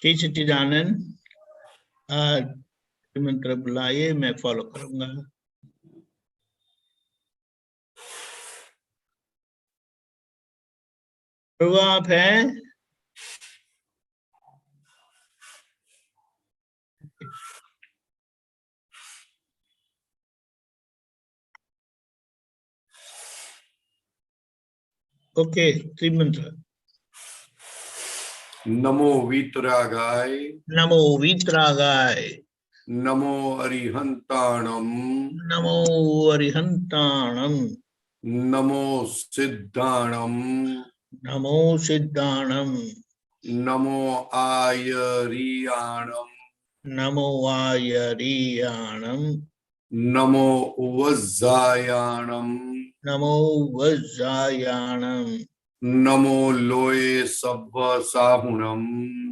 श्री सच्चिदानंद मंत्र बुलाइए, मैं फॉलो करूंगा। प्रभु आप हैं? ओके, त्रिमंत्र। नमो वीतरागाय, नमो वीतरागाय, नमो अरिहंताणम, नमो अरिहंताणम, नमो सिद्धाणम, नमो सिद्धाणम, नमो आयरियाणम, नमो आयरियाणम, नमो वज्जायाणम, नमो वज्जायाणम, नमो लोये सव्व साहुणम,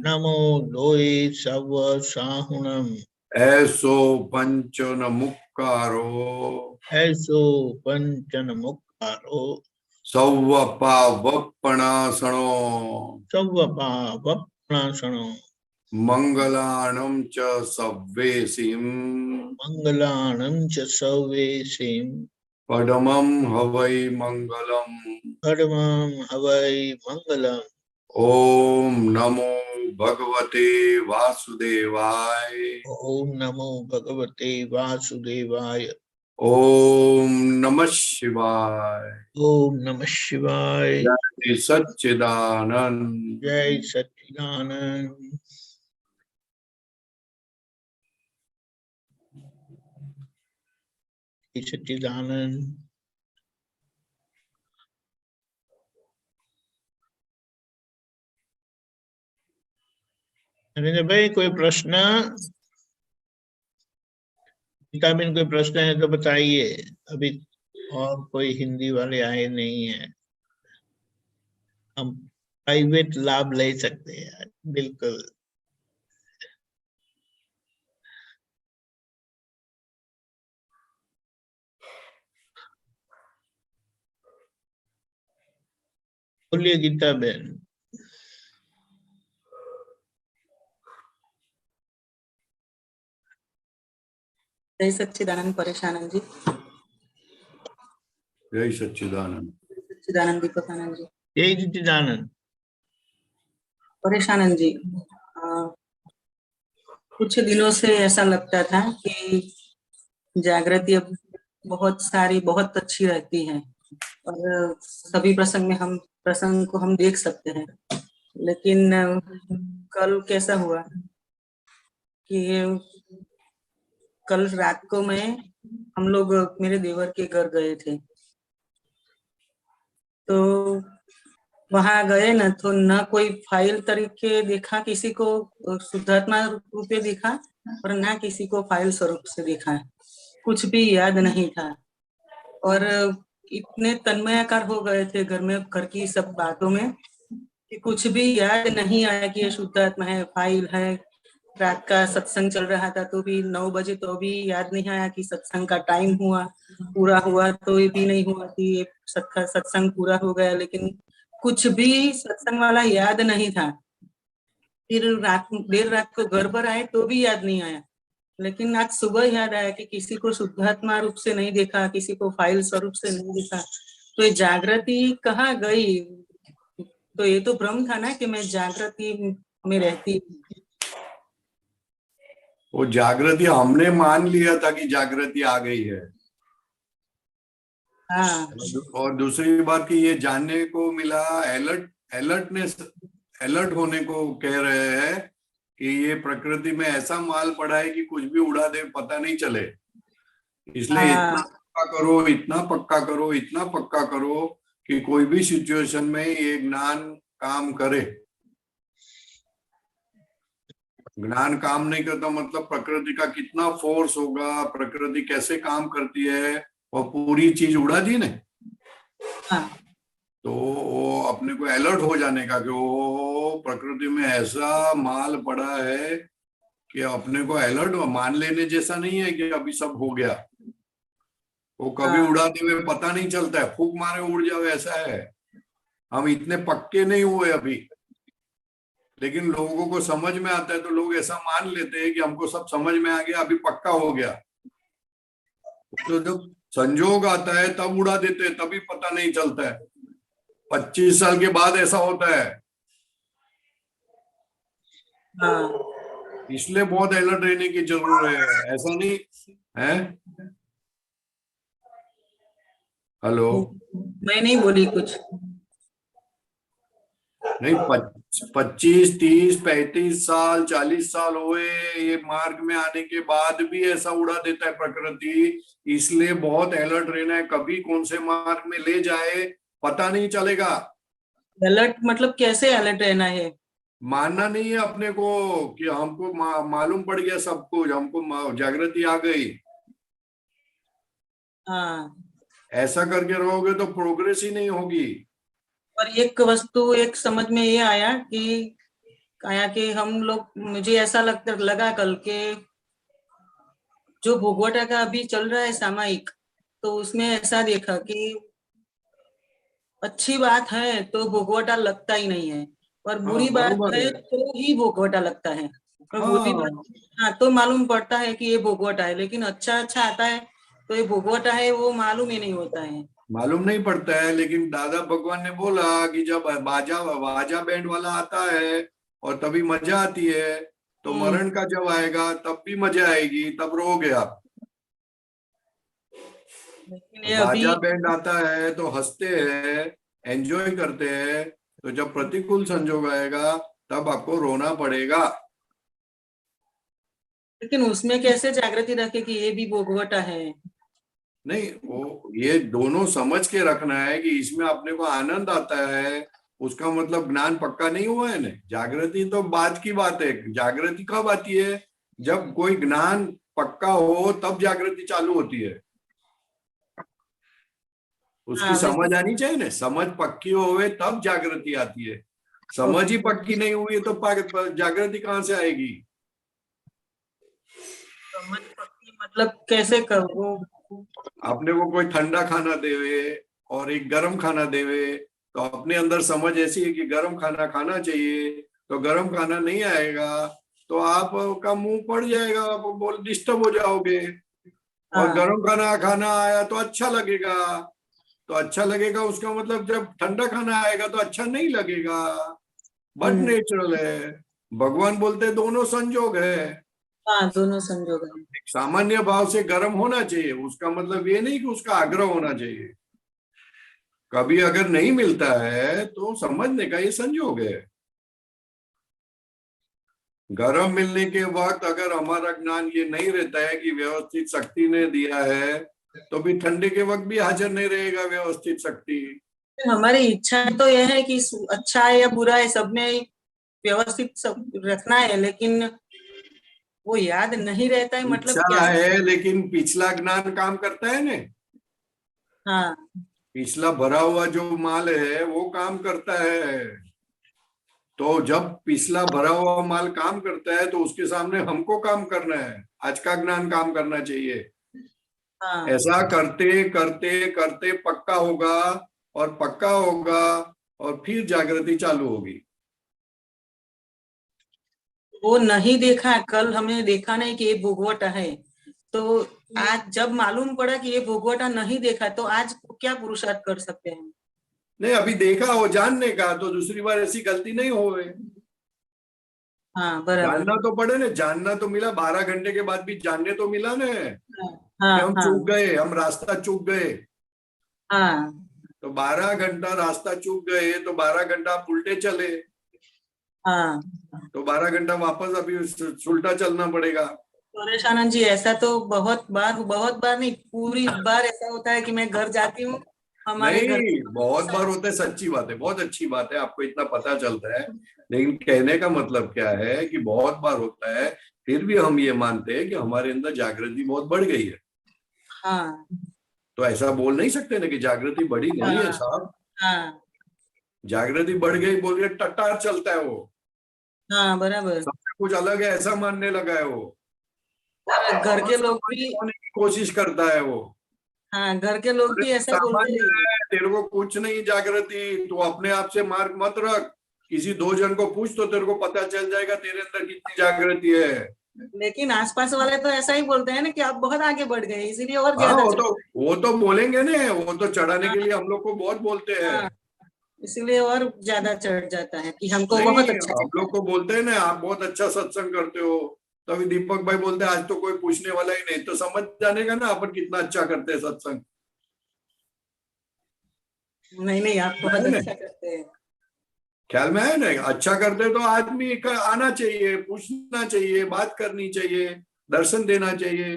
नमो लोये सव साहुणम, ऐसो पंचन मुक्कारो, ऐसो पंचन मुक्कारो, सौव पावपणासणो, सव पावपणासणो, मंगलाणं च सव्वेसिं, मंगलाणं च सवेसिं, पदमं हवै मंगलम्। परमं हवै मंगलम्। ओम नमो भगवते वासुदेवाय, ओम नमो भगवते वासुदेवाय। ओम नमः शिवाय। ओम नमः शिवाय। जय सच्चिदानंद। जय सच्चिदानंद। जय सच्चिदानंद। नरेंद्र भाई, कोई प्रश्न? विटामिन कोई प्रश्न है तो बताइए। अभी और कोई हिंदी वाले आए नहीं है, हम प्राइवेट लाभ ले सकते हैं। बिल्कुल। बोलिए गीता बहन। जय सच्चिदानंद परेशानंद जी। जय सच्चिदानंद। सच्चिदानंद दीपकानंद जी। जय सच्चिदानंद। परेशानंद जी, कुछ दिनों से ऐसा लगता था कि जागृति अब बहुत सारी बहुत अच्छी रहती है और सभी प्रसंग को हम देख सकते हैं, लेकिन कल कैसा हुआ कि कल रात को हम लोग मेरे देवर के घर गए थे, तो वहां गए ना तो न कोई फाइल तरीके देखा किसी को शुद्धात्मा रूपे देखा और ना किसी को फाइल स्वरूप से देखा, कुछ भी याद नहीं था और इतने तन्मयाकार हो गए थे घर की सब बातों में कि कुछ भी याद नहीं आया कि ये शुद्धात्मा है, फाइल है। रात का सत्संग चल रहा था तो भी 9 बजे तो भी याद नहीं आया कि सत्संग का टाइम पूरा हुआ, तो ये भी नहीं हुआ कि ये सत्संग पूरा हो गया, लेकिन कुछ भी सत्संग वाला याद नहीं था। फिर देर रात को घर पर आए तो भी याद नहीं आया, लेकिन आज सुबह याद आया कि किसी को शुद्धात्मा रूप से नहीं देखा, किसी को फाइल स्वरूप से नहीं देखा, तो ये जागृति कहाँ गई? तो ये तो भ्रम था ना कि मैं जागृति में रहती। वो जागृति हमने मान लिया था कि जागृति आ गई है। हाँ। और दूसरी बात कि ये जानने को मिला, अलर्ट होने को कह रहे हैं कि ये प्रकृति में ऐसा माल पड़ा है कि कुछ भी उड़ा दे पता नहीं चले, इसलिए इतना पक्का करो, इतना पक्का करो, इतना पक्का करो कि कोई भी सिचुएशन में ये ज्ञान काम करे। ज्ञान काम नहीं करता मतलब प्रकृति का कितना फोर्स होगा, प्रकृति कैसे काम करती है, और पूरी चीज उड़ा दी ने। हाँ। तो वो अपने को अलर्ट हो जाने का कि वो प्रकृति में ऐसा माल पड़ा है कि अपने को अलर्ट मान लेने जैसा नहीं है कि अभी सब हो गया। वो कभी हाँ। उड़ाते हुए पता नहीं चलता है, फूक मारे उड़ जाओ, ऐसा है। हम इतने पक्के नहीं हुए अभी, लेकिन लोगों को समझ में आता है तो लोग ऐसा मान लेते हैं कि हमको सब समझ में आ गया, अभी पक्का हो गया। तो जब संजोग आता है तब उड़ा देते हैं, तभी पता नहीं चलता है। 25 साल के बाद ऐसा होता है, हाँ। इसलिए बहुत अलर्ट रहने की जरूरत है। ऐसा नहीं है। हेलो। मैं नहीं बोली कुछ। नहीं, 25, 30, 35 साल, 40 साल हुए ये मार्ग में आने के बाद भी ऐसा उड़ा देता है प्रकृति। इसलिए बहुत अलर्ट रहना है, कभी कौन से मार्ग में ले जाए पता नहीं चलेगा। अलर्ट मतलब कैसे अलर्ट रहना है? मानना नहीं है अपने को कि हमको मालूम पड़ गया सब कुछ, हमको जागृति आ गई। हाँ। ऐसा करके रहोगे तो प्रोग्रेस ही नहीं होगी। और एक वस्तु एक समझ में ये आया कि हम लोग, मुझे ऐसा लगा कल के जो भोगवटा का अभी चल रहा है सामायिक, तो उसमें ऐसा देखा कि अच्छी बात है तो भोगवटा लगता ही नहीं है, और बुरी हाँ, बात बरोबर है है। तो ही भोगवटा लगता है। और बुरी हाँ, बात, हाँ, तो मालूम पड़ता है कि ये भोगवटा है, लेकिन अच्छा अच्छा आता है तो ये भोगवटा है वो मालूम ही नहीं होता है। मालूम नहीं पड़ता है। लेकिन दादा भगवान ने बोला कि जब बाजा बाजा बैंड वाला आता है और तभी मजा आती है, तो मरण का जब आएगा तब भी मजा आएगी, तब रोगे आप। लेकिन तो ये अभी, बाजा बैंड आता है तो हंसते हैं, एंजॉय करते हैं। तो जब प्रतिकूल संजोग आएगा तब आपको रोना पड़ेगा। लेकिन उसमें कैसे जागृति रखे कि ये भी भोगवटा है? नहीं, वो ये दोनों समझ के रखना है कि इसमें अपने को आनंद आता है, उसका मतलब ज्ञान पक्का नहीं हुआ है ना। जागृति तो बात की बात है। जागृति कब आती है? जब कोई ज्ञान पक्का हो तब जागृति चालू होती है। उसकी हाँ समझ वैसे आनी चाहिए ना, समझ पक्की होवे तब जागृति आती है। समझ ही पक्की नहीं हुई तो जागृति कहाँ से आएगी? समझ पक्की मतलब कैसे करो? अपने को कोई ठंडा खाना देवे और एक गर्म खाना देवे, तो अपने अंदर समझ ऐसी है कि गर्म खाना खाना चाहिए, तो गर्म खाना नहीं आएगा तो आपका मुंह पड़ जाएगा, आप बोल डिस्टर्ब हो जाओगे। और हाँ। गर्म खाना खाना आया तो अच्छा लगेगा, तो अच्छा लगेगा उसका मतलब जब ठंडा खाना आएगा तो अच्छा नहीं लगेगा। But hmm. नेचुरल है। भगवान बोलते हैं दोनों संजोग है। हाँ, दोनों संजोग है। एक सामान्य भाव से गर्म होना चाहिए, उसका मतलब ये नहीं कि उसका आग्रह होना चाहिए। कभी अगर नहीं मिलता है तो समझने का ये संयोग है। गर्म मिलने के वक्त अगर हमारा ज्ञान ये नहीं रहता है कि व्यवस्थित शक्ति ने दिया है, तो भी ठंडे के वक्त भी हाजिर नहीं रहेगा व्यवस्थित शक्ति। हमारी इच्छा तो यह है कि अच्छा है या बुरा है सब में व्यवस्थित सब रखना है, लेकिन वो याद नहीं रहता है, मतलब इच्छा क्या? है लेकिन पिछला ज्ञान काम करता है ना। हाँ। पिछला भरा हुआ जो माल है वो काम करता है। तो जब पिछला भरा हुआ माल काम करता है तो उसके सामने हमको काम करना है, आज का ज्ञान काम करना चाहिए। हाँ, ऐसा करते करते करते पक्का होगा, और पक्का होगा और फिर जागृति चालू होगी। वो नहीं देखा, कल हमने देखा नहीं कि ये भोगवटा है, तो आज जब मालूम पड़ा कि ये भोगवटा नहीं देखा, तो आज क्या पुरुषार्थ कर सकते हैं? नहीं, अभी देखा हो जानने का तो दूसरी बार ऐसी गलती नहीं होवे। हाँ बराबर। जानना तो पड़े ना, जानना तो मिला 12 घंटे के बाद भी जानने तो मिला ना कि हाँ हम हाँ चूक गए, हम रास्ता चूक गए। हाँ तो 12 घंटा रास्ता चूक गए तो 12 घंटा आप उल्टे चले, हाँ। तो 12 घंटा वापस अभी उल्टा चलना पड़ेगा। सुरेशानंद जी, ऐसा तो बहुत बार नहीं, पूरी बार ऐसा होता है कि मैं घर जाती हूँ, हमारे घर नहीं, बहुत बार होता है, सच्ची बात है, बहुत अच्छी बात है, आपको इतना पता चलता है। लेकिन कहने का मतलब क्या है कि बहुत बार होता है, फिर भी हम ये मानते हैं कि हमारे अंदर जागृति बहुत बढ़ गई है। हाँ तो ऐसा बोल नहीं सकते ना कि जागृति बढ़ी नहीं है हाँ साहब। हाँ जागृति बढ़ गई बोल के टट्टार चलता है वो, हाँ बराबर। सबसे कुछ अलग है ऐसा मानने लगा है वो, और घर और के लोग सामान्य भी, होने की कोशिश करता है वो। हाँ, घर के लोग भी ऐसा बोलते सामान्य हैं। है, तेरे को कुछ नहीं जागृति, तू अपने आप से मार्क मत रख, किसी 2 जन को पूछ तो तेरे को पता चल जाएगा तेरे अंदर कितनी जागृति है। लेकिन आसपास वाले तो ऐसा ही बोलते हैं ना कि आप बहुत आगे बढ़ गए, इसीलिए और हाँ, ज्यादा वो तो बोलेंगे ना, वो तो चढ़ाने के लिए हम लोग को बहुत बोलते हैं। हाँ, इसीलिए और ज्यादा चढ़ जाता है कि हमको नहीं, बहुत अच्छा हम चलता लोग को बोलते हैं ना, आप बहुत अच्छा सत्संग करते हो, तभी दीपक भाई बोलते हैं आज तो कोई पूछने वाला ही नहीं, तो समझ जाने का ना अपन कितना अच्छा करते हैं सत्संग। है। नहीं नहीं, आप बहुत है ना? अच्छा करते हैं। ख्याल में है ना, अच्छा करते तो आदमी का आना चाहिए, पूछना चाहिए, बात करनी चाहिए, दर्शन देना चाहिए।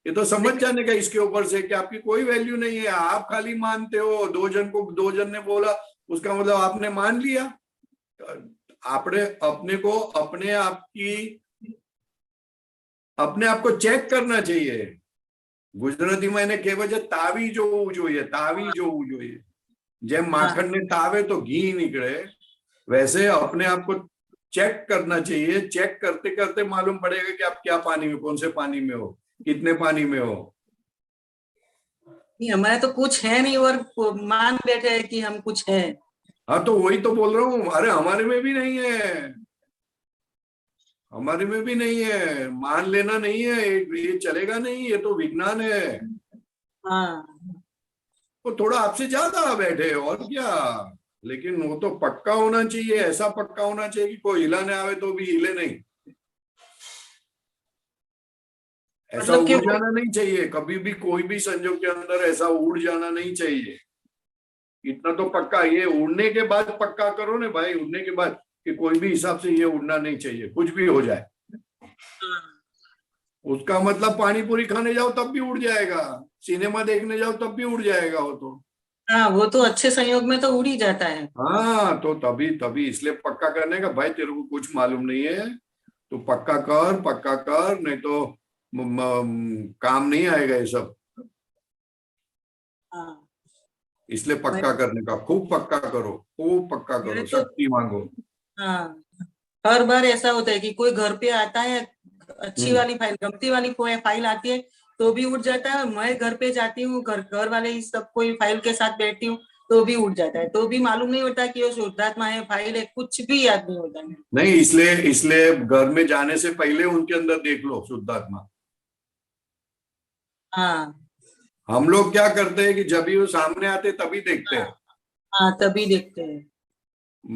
ये तो समझ जाने का इसके ऊपर से कि आपकी कोई वैल्यू नहीं है, आप खाली मानते हो। 2 जन को 2 जन ने बोला उसका मतलब आपने मान लिया। आपने अपने को अपने आप को चेक करना चाहिए। गुजराती में એને કહેવાય છે તાવી જોવું જોઈએ, તાવી જોવું જોઈએ। જેમ માખણ ને તાવે तो घी निकले, वैसे अपने आप को चेक करना चाहिए। चेक करते करते मालूम पड़ेगा कि आप क्या पानी में, कौन से पानी में हो, कितने पानी में हो। नहीं, हमारे तो कुछ है नहीं और मान बैठे हैं कि हम कुछ है। हाँ, तो वही तो बोल रहा हूँ, अरे हमारे में भी नहीं है, हमारे में भी नहीं है। मान लेना नहीं है, ये चलेगा नहीं, ये तो विज्ञान है। हाँ, वो थोड़ा आपसे ज्यादा बैठे और क्या, लेकिन वो तो पक्का होना चाहिए, ऐसा पक्का होना चाहिए कि कोई हिलाने आवे तो भी हिले नहीं। ऐसा मतलब कि उड़ जाना नहीं चाहिए कभी भी, कोई भी संजोग के अंदर ऐसा उड़ जाना नहीं चाहिए। इतना तो पक्का, ये उड़ने के बाद पक्का करो ना भाई, उड़ने के बाद कि कोई भी हिसाब से ये उड़ना नहीं चाहिए, कुछ भी हो जाए। उसका मतलब पानी पूरी खाने जाओ तब भी उड़ जाएगा, सिनेमा देखने जाओ तब भी उड़ जाएगा वो तो। हाँ, वो तो अच्छे संयोग में तो उड़ ही जाता है। हाँ, तो तभी तभी इसलिए पक्का करने का, भाई तेरे को कुछ मालूम नहीं है तो पक्का कर, पक्का कर, नहीं तो काम नहीं आएगा ये सब। हाँ, इसलिए पक्का करने का, खूब पक्का करो, खूब पक्का मेरे करो, तो शक्ति मांगो। हाँ, हर बार ऐसा होता है कि कोई घर पे आता है, अच्छी वाली फाइल, गमती वाली कोई फाइल आती है तो भी उठ जाता है। मैं घर पे जाती हूँ, घर वाले ही सब कोई फाइल के साथ बैठती हूँ तो भी उठ जाता है, तो भी मालूम नहीं होता कि वो शुद्धात्मा है, फाइल है, कुछ भी याद नहीं होता है। नहीं, इसलिए घर में जाने से पहले उनके अंदर देख लो शुद्धात्मा। हाँ हम लोग क्या करते हैं कि जब भी वो सामने आते तभी देखते हैं। हाँ, तभी देखते हैं।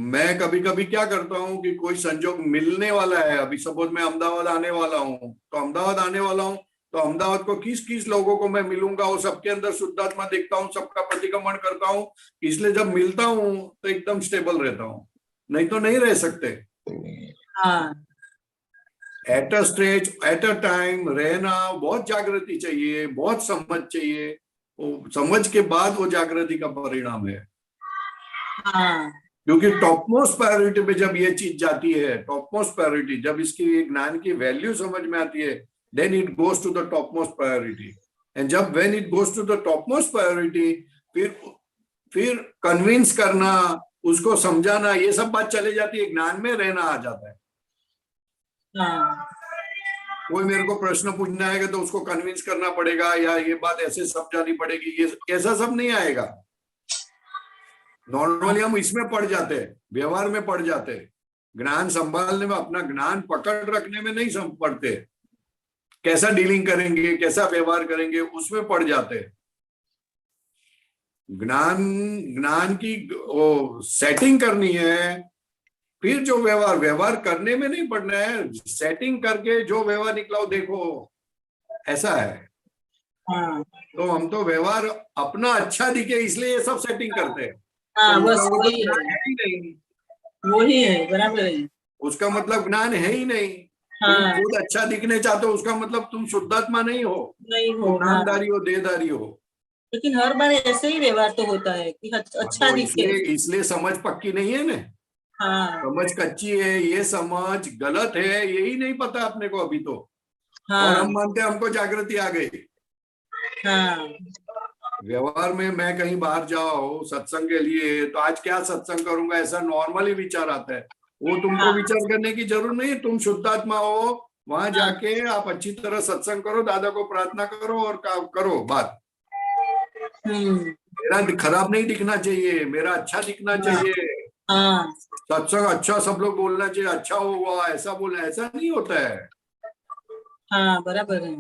मैं कभी कभी क्या करता हूँ कि कोई संजोग मिलने वाला है, अभी सपोज मैं अहमदाबाद आने वाला हूँ, तो अहमदाबाद आने वाला हूँ तो अहमदाबाद को किस किस लोगों को मैं मिलूंगा, वो सबके अंदर शुद्धात्मा देखता हूँ, सबका प्रतिक्रमण करता हूँ। इसलिए जब मिलता हूँ तो एकदम स्टेबल रहता हूँ, नहीं तो नहीं रह सकते। हाँ, at a stage, at a time रहना बहुत जागृति चाहिए, बहुत समझ चाहिए। वो समझ के बाद वो जागृति का परिणाम है। हाँ, क्योंकि टॉप मोस्ट प्रायोरिटी पे जब ये चीज जाती है, टॉप मोस्ट प्रायोरिटी, जब इसकी ज्ञान की वैल्यू समझ में आती है, then it goes to the top most priority. And जब when it goes to the top most priority, फिर कन्विंस करना, उसको समझाना, ये सब बात चले जाती है, ज्ञान में रहना आ जाता है। हाँ, कोई मेरे को प्रश्न पूछना आएगा तो उसको कन्विंस करना पड़ेगा, या ये बात ऐसे समझानी पड़ेगी, ये ऐसा सब नहीं आएगा। नॉर्मली हम इसमें पड़ जाते हैं, व्यवहार में पड़ जाते हैं, ज्ञान संभालने में, अपना ज्ञान पकड़ रखने में नहीं पड़ते, कैसा डीलिंग करेंगे, कैसा व्यवहार करेंगे, उसमें पड़ जाते हैं। ज्ञान की वो सेटिंग करनी है, फिर जो व्यवहार करने में नहीं पड़ना है, सेटिंग करके जो व्यवहार निकला वो देखो, ऐसा है। हाँ, तो हम तो व्यवहार अपना अच्छा दिखे इसलिए ये सब सेटिंग करते हैं। हाँ, तो बस उसका मतलब वही है, ज्ञान है ही नहीं, वही है, बराबर है। उसका मतलब ज्ञान है ही नहीं। तुम हाँ, खुद अच्छा दिखने चाहते हो, उसका मतलब तुम शुद्धात्मा नहीं हो, नहीं तुम हो। हाँ, नामधारी हो, देहधारी हो। लेकिन हर बार ऐसे ही व्यवहार तो होता है कि अच्छा तो दिखे। इसलिए समझ पक्की नहीं है ना, हाँ, समझ कच्ची है, ये समझ गलत है, यही नहीं पता अपने को अभी तो। और हम हाँ, मानते हैं हमको जागृति आ गई। हाँ, व्यवहार में मैं कहीं बाहर जाओ सत्संग के लिए, तो आज क्या सत्संग करूंगा, ऐसा नॉर्मली विचार आता है। वो तुमको हाँ, विचार करने की जरूरत नहीं, तुम शुद्धात्मा हो, वहां हाँ, जाके आप अच्छी तरह सत्संग करो, दादा को प्रार्थना करो और करो बात। मेरा खराब नहीं दिखना चाहिए, मेरा अच्छा दिखना चाहिए। हाँ सत्संग अच्छा सब लोग बोलना चाहिए, अच्छा होगा, ऐसा बोलना, ऐसा नहीं होता है। हाँ बराबर है।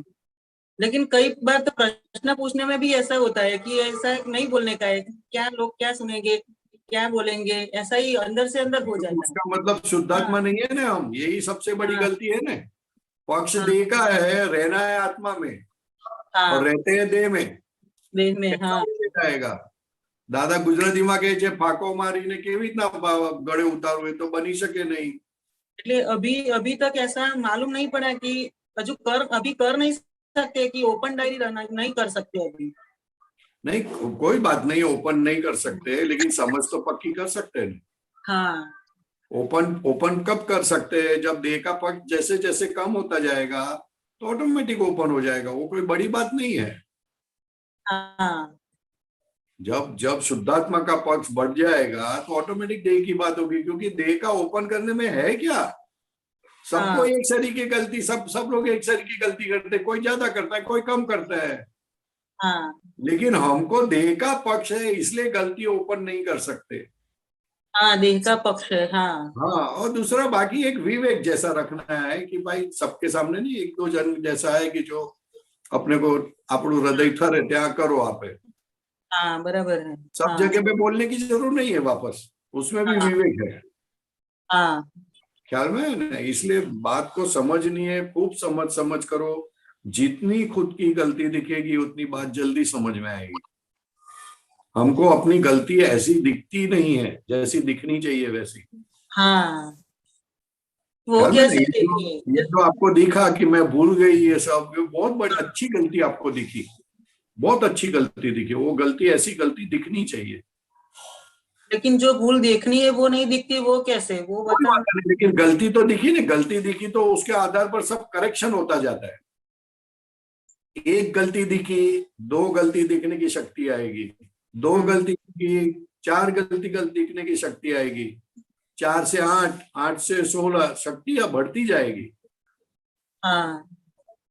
लेकिन कई बार तो प्रश्न पूछने में भी ऐसा होता है कि ऐसा नहीं बोलने का है, क्या लोग क्या सुनेंगे, क्या बोलेंगे, ऐसा ही अंदर से अंदर हो तो जाता है। उसका मतलब शुद्धात्मा हाँ नहीं है ना हम, यही सबसे बड़ी हाँ गलती है ना। पक्ष हाँ देह का है, रहना है आत्मा में और हाँ रहते हैं देह में, देह में। कैसा हाँ बोले जाएगा। દાદા ગુજરાતીમાં કહે છે ફાકો મારીને કેવી રીતના ગળે ઉતારવું, એ તો બની શકે नहीं। એટલે अभी अभी तक ऐसा मालूम नहीं पड़ा कि अभी कर नहीं सकते कि ओपन डायरी रहना नहीं कर सकते अभी। नहीं कोई बात नहीं, ओपन नहीं कर सकते लेकिन समझ तो पक्की कर सकते हैं। हाँ ओपन ओपन कब कर सकते हैं, जब देह का पक्ष जैसे जैसे कम होता जाएगा तो ऑटोमेटिक ओपन हो जाएगा, वो कोई बड़ी बात नहीं है। हाँ जब जब शुद्धात्मा का पक्ष बढ़ जाएगा तो ऑटोमेटिक देह की बात होगी, क्योंकि देह का ओपन करने में है क्या, सबको हाँ एक सरी की गलती, सब लोग एक सरी की गलती करते हैं, कोई ज्यादा करता है कोई कम करता है। हाँ लेकिन हमको देह का पक्ष है इसलिए गलती ओपन नहीं कर सकते। हाँ देह का पक्ष है। हाँ हाँ, और दूसरा बाकी एक विवेक जैसा रखना है कि भाई सबके सामने नहीं, एक दो जन जैसा है कि जो अपने को આપણું હૃદય ઠરે ત્યાં करो आप, हाँ बराबर है। सब हाँ जगह पे बोलने की जरूरत नहीं है वापस, उसमें भी हाँ विवेक है, हाँ ख्याल में है ना। इसलिए बात को समझनी है, खूब समझ करो, जितनी खुद की गलती दिखेगी उतनी बात जल्दी समझ में आएगी। हमको अपनी गलती ऐसी दिखती नहीं है जैसी दिखनी चाहिए वैसी। हाँ वो ख्याल में कैसे नहीं, देखें? ये तो आपको दिखा कि मैं भूल गई ये सब, ये बहुत बड़ी अच्छी गलती आपको दिखी, बहुत अच्छी गलती दिखी, वो गलती ऐसी गलती दिखनी चाहिए। लेकिन जो भूल देखनी है वो नहीं दिखती, वो कैसे, वो कोई बता। बात नहीं, लेकिन गलती तो दिखी ना, गलती दिखी तो उसके आधार पर सब करेक्शन होता जाता है। एक गलती दिखी, दो गलती दिखने की शक्ति आएगी, दो गलती दिखी, चार गलती दिखने की शक्ति आएगी, 4 से 8, 8 से 16 शक्तियां बढ़ती जाएगी। हाँ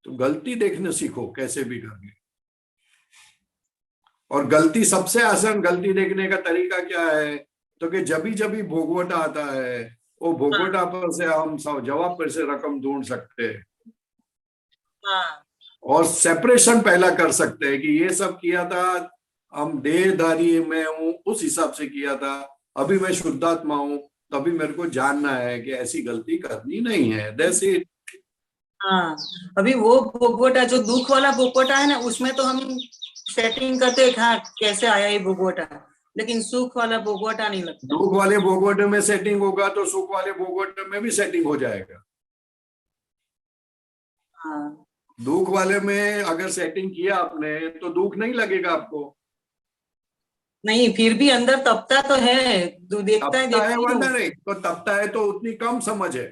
तो गलती देखने सीखो कैसे भी करके। और गलती सबसे आसान गलती देखने का तरीका क्या है, तो कि जब भी भोगवटा आता है वो भोगवटा पर से हम सब जवाब पर से रकम ढूंढ सकते हैं हाँ और सेपरेशन पहला कर सकते हैं कि ये सब किया था, हम देहधारी में हूं उस हिसाब से किया था, अभी मैं शुद्धात्मा हूं, तभी मेरे को जानना है कि ऐसी गलती करनी नहीं है। That's it. हाँ अभी वो भोगवटा जो दुख वाला भोगवटा है ना, उसमें तो हम सेटिंग करते हैं हाँ कैसे आया ये भोगवटा, लेकिन सुख वाला भोगवटा नहीं लगता। दुख वाले भोगवटे में सेटिंग होगा तो सुख वाले भोगवटे में भी सेटिंग हो जाएगा। हाँ दुख वाले में अगर सेटिंग किया आपने तो दुख नहीं लगेगा आपको, नहीं फिर भी अंदर तपता तो है, देखता है तपता है देखती वरना हूँ। नहीं, तो तपता है तो उतनी कम समझ है,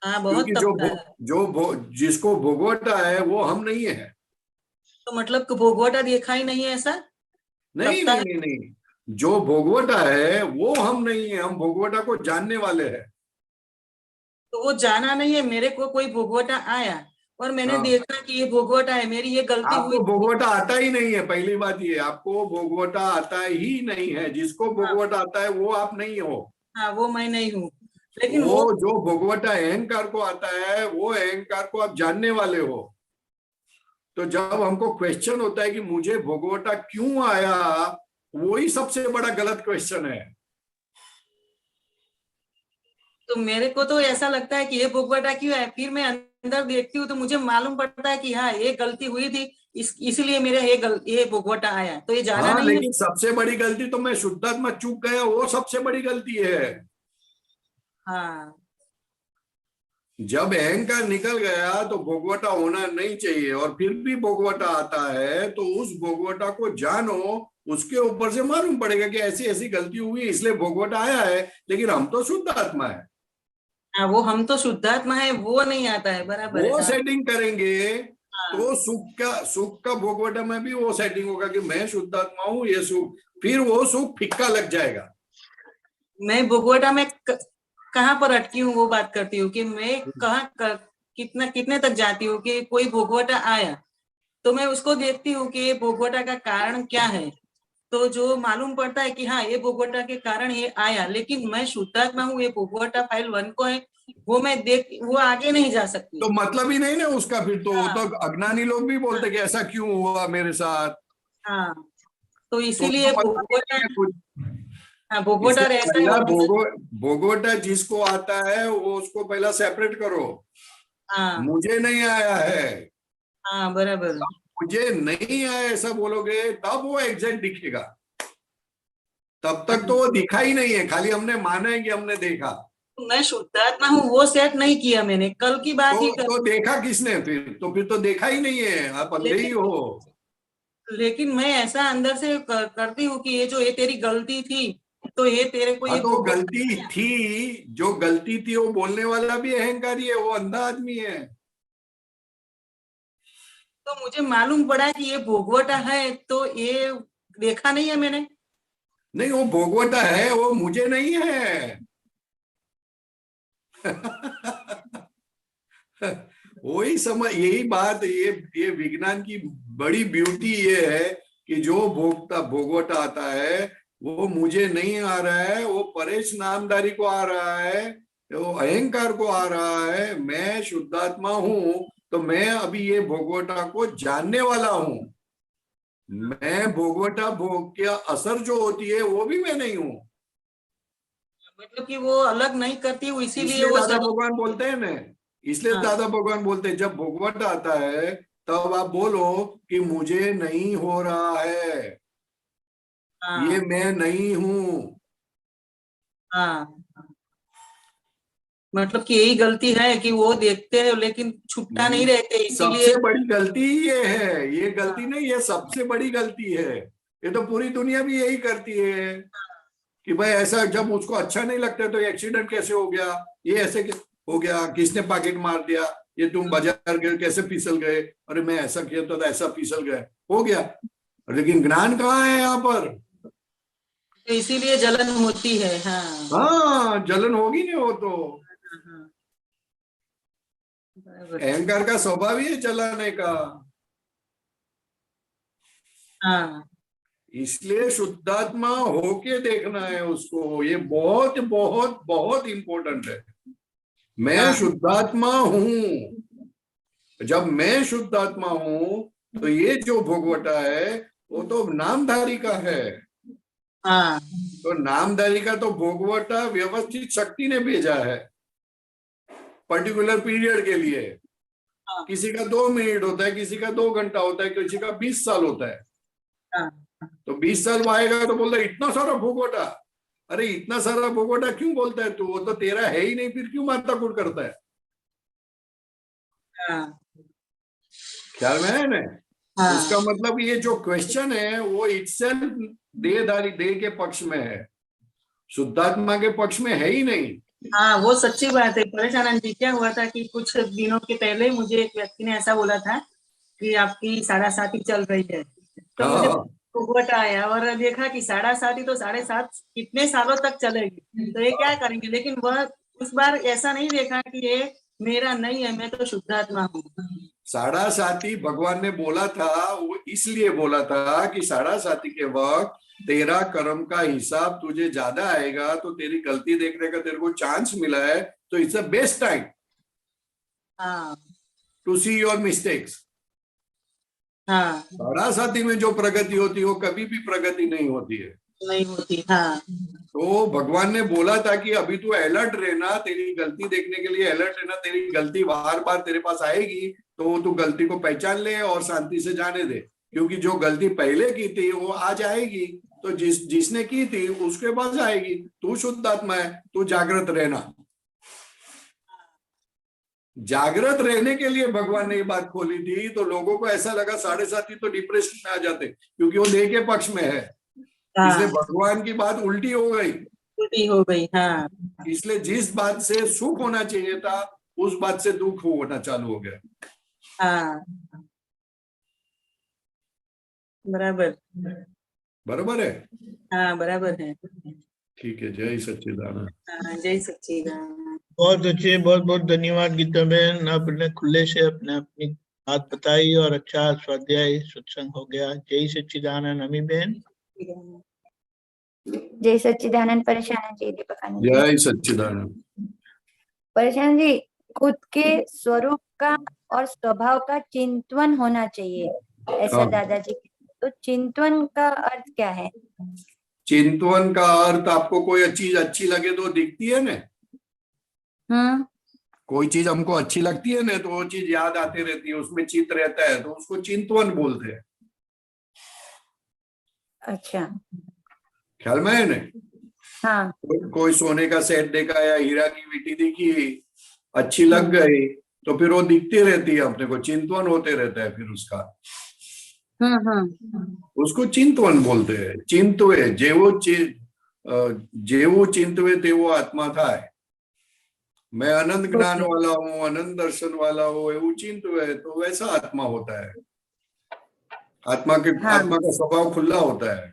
हाँ बहुत क्योंकि तपता है। जिसको भोगवटा है वो हम नहीं है। तो मतलब कि भोगवटा देखा ही नहीं है ऐसा, नहीं तपता नहीं है नहीं नहीं, जो भोगवटा है वो हम नहीं है, हम भोगवटा को जानने वाले हैं। तो वो जाना नहीं है, मेरे को कोई भोगवटा आया और मैंने हाँ, देखा कि ये भोगवटा है, मेरी ये गलती हुई। आपको भोगवटा आता ही नहीं है, पहली बात ये, आपको भोगवटा आता ही नहीं है, जिसको हाँ भोगवटा आता है वो आप नहीं हो। हाँ वो मैं नहीं हूँ, लेकिन वो वो जो भोगवटा अहंकार को आता है वो अहंकार को आप जानने वाले हो। तो जब हमको क्वेश्चन होता है कि मुझे भोगवटा क्यों आया, वही सबसे बड़ा गलत क्वेश्चन है। तो मेरे को तो ऐसा लगता है कि ये भोगवटा क्यों है, फिर मैं अंदर देखती हूँ तो मुझे मालूम पड़ता है कि हाँ ये गलती हुई थी, इसलिए मेरे ये भोगवटा आया, तो ये जाना हाँ, नहीं है। लेकिन सबसे बड़ी गलती तो मैं शुद्धात्मा चूक गया, वो सबसे बड़ी गलती है। हाँ जब अहंकार निकल गया तो भोगवटा होना नहीं चाहिए, और फिर भी भोगवटा आता है तो उस भोगवटा को जानो, उसके ऊपर से मालूम पड़ेगा कि ऐसी ऐसी गलती हुई इसलिए भोगवटा आया है, लेकिन हम तो शुद्ध आत्मा है। हाँ वो हम तो शुद्धात्मा है, वो नहीं आता है, बराबर है। वो हाँ सेटिंग करेंगे हाँ तो सुख का भोगवटा में भी वो सेटिंग होगा कि मैं शुद्धात्मा हूं, ये सुख, फिर वो सुख फिक्का लग जाएगा। मैं भोगवटा में कहाँ पर अटकी हूँ वो बात करती हूँ कि मैं कहाँ कितने तक जाती हूँ कि कोई भोगवटा आया तो मैं उसको देखती हूँ कि ये भोगवटा का कारण क्या है, तो जो मालूम पड़ता है कि हाँ ये भोगवटा के कारण ये आया, लेकिन मैं शुद्धात्मा हूँ, ये भोगवटा फाइल 1 को है, वो आगे नहीं जा सकती। तो मतलब ही नहीं ना उसका फिर तो। वो हाँ। तो अज्ञानी लोग भी बोलते कि ऐसा क्यों हुआ मेरे साथ। हाँ, तो तो इसीलिए उसका मतलब भोगवटा, नहीं है कुछ। हाँ भोगवटा इसलिए रहता है पहला वो। भोगवटा जिसको आता है वो उसको पहला सेपरेट करो। हाँ मुझे नहीं आया है, हाँ बराबर। मुझे नहीं आया ऐसा बोलोगे तब वो एग्जैक्ट दिखेगा। तब तक तो वो दिखा ही नहीं है, खाली हमने माना है कि हमने देखा। मैं शुद्धात्मा हूँ वो सेट नहीं किया मैंने, कल की बात ही कर। तो देखा किसने फिर? तो फिर तो देखा ही नहीं है, आप अंधे ही हो। लेकिन मैं ऐसा अंदर से करती हूँ कि ये तेरी गलती थी, तो ये तेरे को हाँ ये तो भोगवटा गलती दिया। थी, जो गलती थी वो बोलने वाला भी अहंकारी है, वो अंधा आदमी है। तो मुझे मालूम पड़ा कि ये भोगवटा है, तो ये देखा नहीं है मैंने। नहीं वो भोगवटा है, वो मुझे नहीं है। वही समझ, यही बात, ये विज्ञान की बड़ी ब्यूटी ये है कि जो भोगवटा आता है वो मुझे नहीं आ रहा है, वो परेश नामधारी को आ रहा है, वो अहंकार को आ रहा है। मैं शुद्धात्मा हूं तो मैं अभी ये भोगवटा को जानने वाला हूं। मैं भोगवटा भोग के असर जो होती है वो भी मैं नहीं हूं। मतलब कि वो अलग नहीं करती हूँ, इसीलिए इसलिए वो दादा शरीर। भगवान बोलते हैं ना, इसलिए हाँ दादा भगवान बोलते हैं जब भोगवट आता है तब आप बोलो कि मुझे नहीं हो रहा है, ये हाँ मैं नहीं हूं। हाँ, मतलब कि यही गलती है कि वो देखते हैं लेकिन छुपता नहीं रहते, इसीलिए। सबसे बड़ी गलती ये है, ये गलती हाँ नहीं, ये सबसे बड़ी गलती है। ये तो पूरी दुनिया भी यही करती है कि भाई ऐसा जब उसको अच्छा नहीं लगता तो एक्सीडेंट कैसे हो गया, ये ऐसे हो गया, किसने पॉकेट मार दिया, ये तुम बाजार गए कैसे फिसल गए, अरे मैं ऐसा किया तो ऐसा फिसल गए, हो गया। लेकिन ज्ञान कहाँ है यहाँ पर? तो इसीलिए जलन होती है। हाँ हाँ जलन होगी नहीं, वो तो हाँ, बराबर। अहंकार का स्वभाव ही है जलाने का। हाँ इसलिए शुद्धात्मा होके देखना है उसको, ये बहुत बहुत बहुत इंपॉर्टेंट है। मैं हाँ शुद्धात्मा हूं, जब मैं शुद्धात्मा हूं तो ये जो भोगवटा है वो तो नामधारी का है। हाँ तो नामधारी का तो भोगवटा व्यवस्थित शक्ति ने भेजा है पर्टिकुलर पीरियड के लिए। हाँ किसी का 2 मिनट होता है, किसी का 2 घंटा होता है, किसी का 20 साल होता है। हाँ तो 20 साल वो आएगा तो बोलता है इतना सारा भोगवटा। अरे इतना सारा भोगवटा क्यों बोलता है तू, वो तो तेरा है ही नहीं, फिर क्यों माथाकूट करता है? हाँ ख्याल में है ना? हाँ उसका मतलब ये जो क्वेश्चन है वो इटसेल्फ देहधारी देह के पक्ष में है, शुद्धात्मा के पक्ष में है ही नहीं। हाँ, वो सच्ची बात है। परेश आनंद जी, क्या हुआ था कि कुछ दिनों के पहले मुझे एक व्यक्ति ने ऐसा बोला था कि आपकी 7.5 चल रही है, तो मुझे हाँ भोगवटा आया और देखा कि 7.5 तो 7.5 कितने सालों तक चलेगी, तो ये क्या करेंगे। लेकिन वह इस बार ऐसा नहीं देखा कि ये मेरा नहीं है, मैं तो शुद्धात्मा हूँ। 7.5 भगवान ने बोला था, वो इसलिए बोला था कि 7.5 के वक्त तेरा कर्म का हिसाब तुझे ज्यादा आएगा, तो तेरी गलती देखने का तेरे को चांस मिला है, तो इट्स अ बेस्ट टाइम हाँ टू सी योर मिस्टेक्स। हाँ 7.5 में जो प्रगति होती है वो कभी भी प्रगति नहीं होती है। नहीं होती। हाँ तो भगवान ने बोला था कि अभी तू अलर्ट रहना, तेरी गलती देखने के लिए अलर्ट रहना, तेरी गलती बार बार तेरे पास आएगी तो तू गलती को पहचान ले और शांति से जाने दे, क्योंकि जो गलती पहले की थी वो आज आएगी, तो जिसने की थी उसके पास आएगी। तू शुद्ध आत्मा है, तू जागृत रहना। जागृत रहने के लिए भगवान ने ये बात खोली थी, तो लोगों को ऐसा लगा 7.5 तो डिप्रेशन में आ जाते क्योंकि वो देह के पक्ष में है, इसलिए हाँ, भगवान की बात उल्टी हो गई। उल्टी हो गई। हाँ इसलिए जिस बात से सुख होना चाहिए था उस बात से दुख होना चालू हो गया। हाँ बराबर। बराबर है? हाँ बराबर है। ठीक है, जय सच्चिदानंद। हाँ, जय सच्चिदानंद। बहुत अच्छे, बहुत बहुत धन्यवाद गीता बहन, आपने खुले से अपने अपनी बात बताई और अच्छा स्वाध्याय सत्संग हो गया। जय सच्चिदानंद अमी बहन। जय सच्चिदानंद। परेशान जी दीपकानंद जी। जय सच्चिदानंद। परेशान जी, खुद के स्वरूप का और स्वभाव का चिंतन होना चाहिए, ऐसा हाँ। दादाजी। तो चिंतन का अर्थ क्या है? चिंतवन का अर्थ, आपको कोई चीज अच्छी लगे तो दिखती है ना, कोई चीज हमको अच्छी लगती है ना तो वो चीज याद आती रहती है, उसमें चित्त रहता है, तो उसको चिंतवन बोलते हैं। अच्छा। ख्याल में है ना? हाँ। कोई सोने का सेट देखा या हीरा की वीटी देखी, अच्छी लग गई, तो फिर वो दिखती रहती है अपने को, चिंतवन होते रहता है फिर उसका। उसको चिंतवन बोलते हैं। चिंतवे जेवो चिंतवे तेवो आत्मा था है। मैं अनंत ज्ञान वाला हूँ, अनंत दर्शन वाला हूँ, वो चिंतवे, तो वैसा आत्मा होता है। आत्मा का स्वभाव खुला होता है।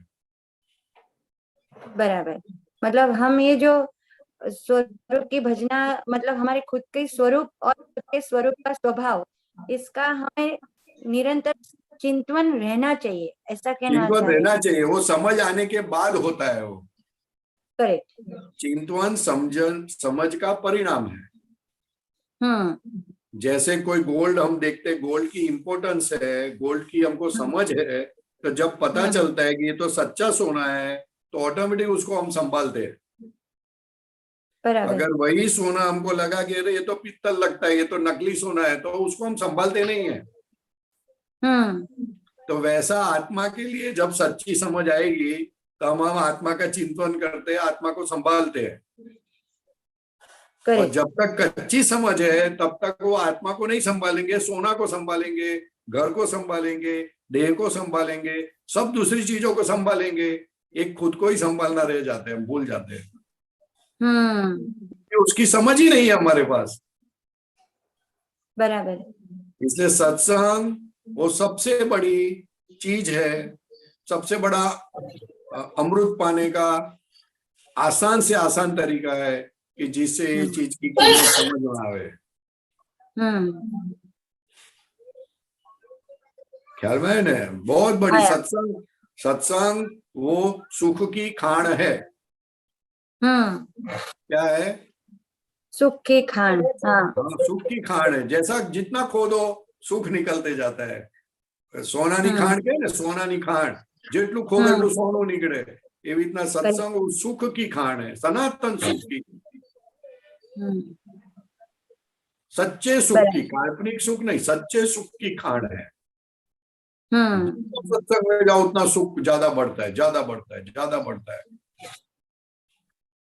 बराबर। मतलब हम ये जो स्वरूप की भजना, मतलब हमारे खुद के स्वरूप और खुद के स्वरूप का स्वभाव, इसका हमें निरंतर चिंतन रहना चाहिए, ऐसा कहना चिंतवन चाह रहे रहना हैं। चाहिए, वो समझ आने के बाद होता है वो। करेक्ट। चिंतवन समझ का परिणाम है। जैसे कोई गोल्ड हम देखते, गोल्ड की इंपॉर्टेंस है, गोल्ड की हमको समझ है, तो जब पता चलता है कि ये तो सच्चा सोना है, तो ऑटोमेटिक उसको हम संभालते हैं। अगर वही सोना हमको लगा कि अरे ये तो पित्तल लगता है, ये तो नकली सोना है, तो उसको हम संभालते नहीं है। तो वैसा आत्मा के लिए जब सच्ची समझ आएगी तो हम आत्मा का चिंतन करते हैं, आत्मा को संभालते हैं। और जब तक कच्ची समझ है तब तक वो आत्मा को नहीं संभालेंगे, सोना को संभालेंगे, घर को संभालेंगे, देह को संभालेंगे, सब दूसरी चीजों को संभालेंगे, एक खुद को ही संभालना रह जाते हैं, भूल जाते हैं। उसकी समझ ही नहीं है हमारे पास। बराबर। इसलिए सत्संग वो सबसे बड़ी चीज है, सबसे बड़ा अमृत पाने का आसान से आसान तरीका है कि जिससे ये चीज की कीमत समझ में आवे। ख्याल में है ना? बहुत बड़ी सत्संग वो सुख की खान है। क्या है? सुख की खान। हाँ, सुख की खान है। जैसा जितना खोदो सुख निकलते जाता है। सोना नी खान के ना, सोना नी खान, जेटलू खोदो એટલું સોનું નીકળે, એવી રીતના સત્સંગ સુખ की खान है, सनातन सुख की, सच्चे सुख की, काल्पनिक सुख नहीं, सच्चे सुख की खान है। सत्संग में जाओ उतना सुख ज्यादा बढ़ता है, ज्यादा बढ़ता है, ज्यादा बढ़ता है।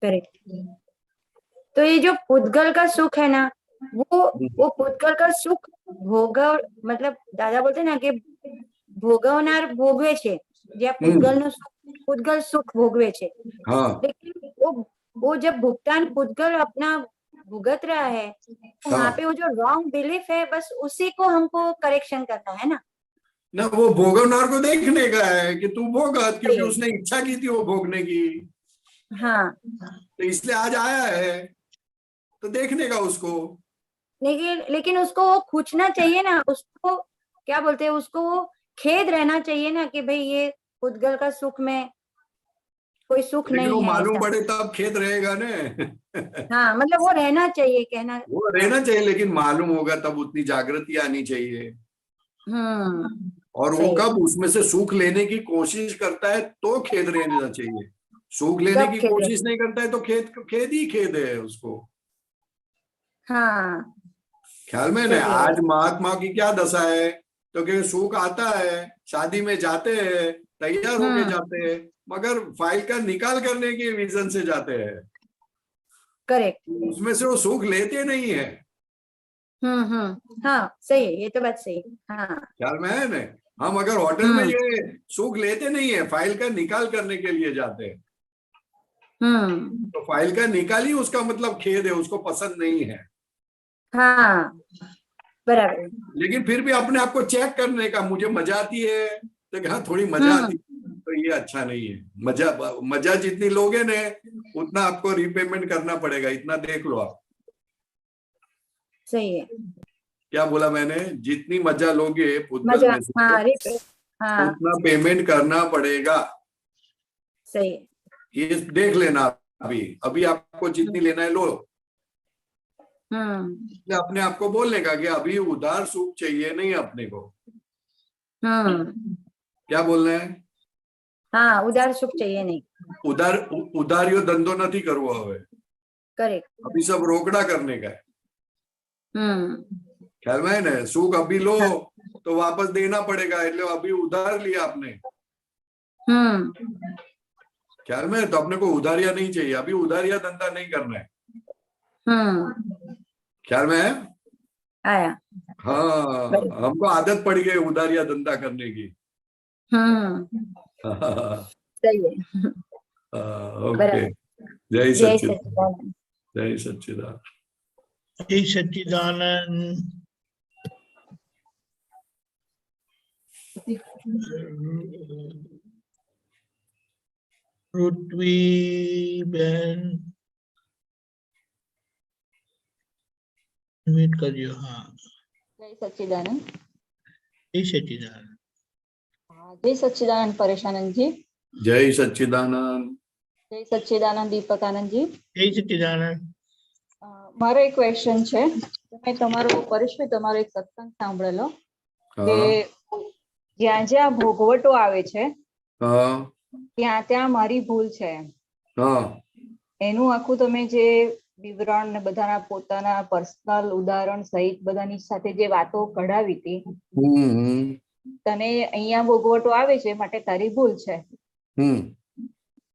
करेक्ट। तो ये जो पुद्गल का सुख है ना, वो पुद्गल का सुख भोगव, मतलब दादा बोलते ना कि ભોગવનાર ભોગવે છે, જે આ પુદ્ગલનું સુખ, પુદ્ગલ સુખ ભોગવે છે। लेकिन वो जब भुगतान पुद्गल अपना भुगत रहा है, तो वहां पे वो जो रॉन्ग बिलीफ है, बस उसी को हमको करेक्शन करना है ना। वो भोगवनार को देखने का है कि तू भोगत, क्योंकि उसने इच्छा की थी वो भोगने की। हाँ, तो इसलिए आज आया है, तो देखने का उसको। लेकिन उसको वो पूछना चाहिए ना, उसको क्या बोलते हैं, उसको वो खेद रहना चाहिए ना कि भाई ये पुद्गल का सुख में कोई सुख नहीं है। मालूम पड़े तब खेद रहेगा ने। हाँ, मतलब वो रहना चाहिए, कहना वो रहना चाहिए, लेकिन मालूम होगा तब उतनी जागृति आनी चाहिए। और वो कब उसमें से सुख लेने की कोशिश करता है तो खेद रहना चाहिए। सुख लेने की कोशिश नहीं करता है तो खेद ही खेद है उसको। हाँ, ख्याल में ना? आज महात्मा की क्या दशा है, तो कि सुख आता है, शादी में जाते हैं, तैयार होके जाते हैं, मगर फाइल का निकाल करने के विजन से जाते हैं। करेक्ट। उसमें से वो सुख लेते नहीं है। हाँ, सही है, ये तो बात सही। हाँ, ख्याल में है ना? हम अगर होटल में ये सुख लेते नहीं है, फाइल का निकाल करने के लिए जाते हैं, तो फाइल का निकाल ही उसका मतलब खेद है, उसको पसंद नहीं है। हाँ, बराबर। लेकिन फिर भी अपने आप को चेक करने का, मुझे मजा आती है तो हाँ थोड़ी मजा आती है, तो ये अच्छा नहीं है। मजा जितनी लोगे ने उतना आपको रिपेमेंट करना पड़ेगा, इतना देख लो आप। सही है। क्या बोला मैंने? जितनी मजा लोगे पुद्गल मजा, में से हाँ, अरे हाँ, उतना पेमेंट करना पड़ेगा। सही है। ये देख लेना। अभी अभी आपको जितनी लेना है लो। इसलिए अपने आप को बोलने का कि अभी उधार सुख चाहिए नहीं अपने को। क्या बोलना है? हाँ, उधार सुख चाहिए नहीं। उधारियो धंधो નથી કરવો હવે। करेक्ट। अभी सब रोकड़ा करने का है। ख्याल में है ना? सुख अभी लो तो वापस देना पड़ेगा, એટલે अभी उधार लिया आपने। ख्याल में है? तो अपने को उधारिया नहीं चाहिए, अभी उधारिया धंधा नहीं करना है। ख्याल में है? आया। हाँ, हमको आदत पड़ गई उधारिया धंधा करने की। सही है। ओके। जय जय सच्चिदानंद। सच्चिदानंद। जय सच्चिदानंद। जय सच्चिदानंद। पृथ्वी बहन म्यूट करियो। हाँ, जय सच्चिदानंद। जय सच्चिदानंद। जय सच्चिदानंद परेशानंद जी। जय सच्चिदानंद। जय सच्चिदानंद दीपकानंद जी। जय सच्चिदानंद। મારો એક ક્વેશ્ચન છે, મેં તમારો પરેશભાઈ તમારો એક સત્સંગ સાંભળેલો કે જ્યાં જ્યાં ભોગવટો આવે છે ત્યાં ત્યાં મારી ભૂલ છે, એનું આખું તમે જે વિવરણ ને બધાના પોતાના પર્સનલ ઉદાહરણ સહિત બધાની સાથે જે વાતો કઢાવી હતી, તને અહીંયા ભોગવટો આવે છે માટે તારી ભૂલ છે,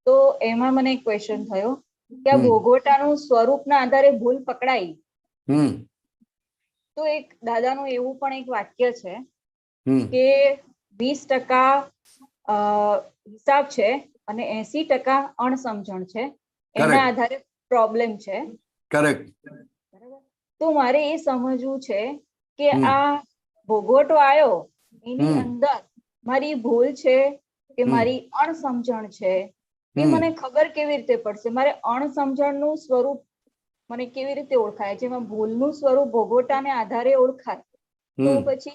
તો એમાં મને એક ક્વેશ્ચન થયો કે આ ભોગવટાનું સ્વરૂપના આધારે ભૂલ પકડાઈ, તો એક દાદાનું એવું પણ એક વાક્ય છે કે 20% હિસાબ છે અને 80% અણસમજણ છે, એના આધારે પ્રોબ્લેમ છે। કરેક્ટ। તો મારે એ સમજવું છે કે આ ભોગવટો આવ્યો એની અંદર મારી ભૂલ છે કે મારી અણસમજણ છે, એ મને ખબર કેવી રીતે પડશે? મારે અણસમજણનું સ્વરૂપ મને કેવી રીતે ઓળખાય? જેમાં ભૂલનું સ્વરૂપ ભોગવટાને આધારે ઓળખાય, તો પછી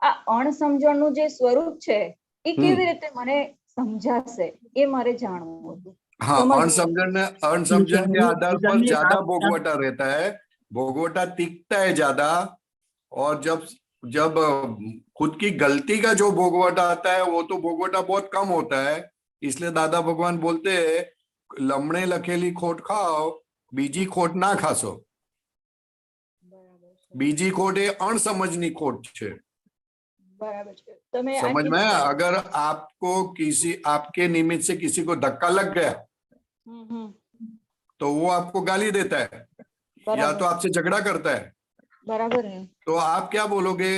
આ અણસમજણનું જે સ્વરૂપ છે એ કેવી રીતે મને સમજાશે? એ મારે જાણવું હતું। हाँ, अणसमझन के आधार पर ज्यादा भोगवटा रहता है, भोगवटा टिकता है ज्यादा। और जब खुद की गलती का जो भोगवटा आता है वो तो भोगवटा बहुत कम होता है। इसलिए दादा भगवान बोलते हैं लमणे लखेली खोट खाओ, बीजी खोट ना खासो। बीजी खोट ए अणसमझनी खोट छे। समझ में? अगर आपको आपके निमित्त से किसी को धक्का लग गया तो वो आपको गाली देता है या तो आपसे झगड़ा करता है, बराबर है। तो आप क्या बोलोगे?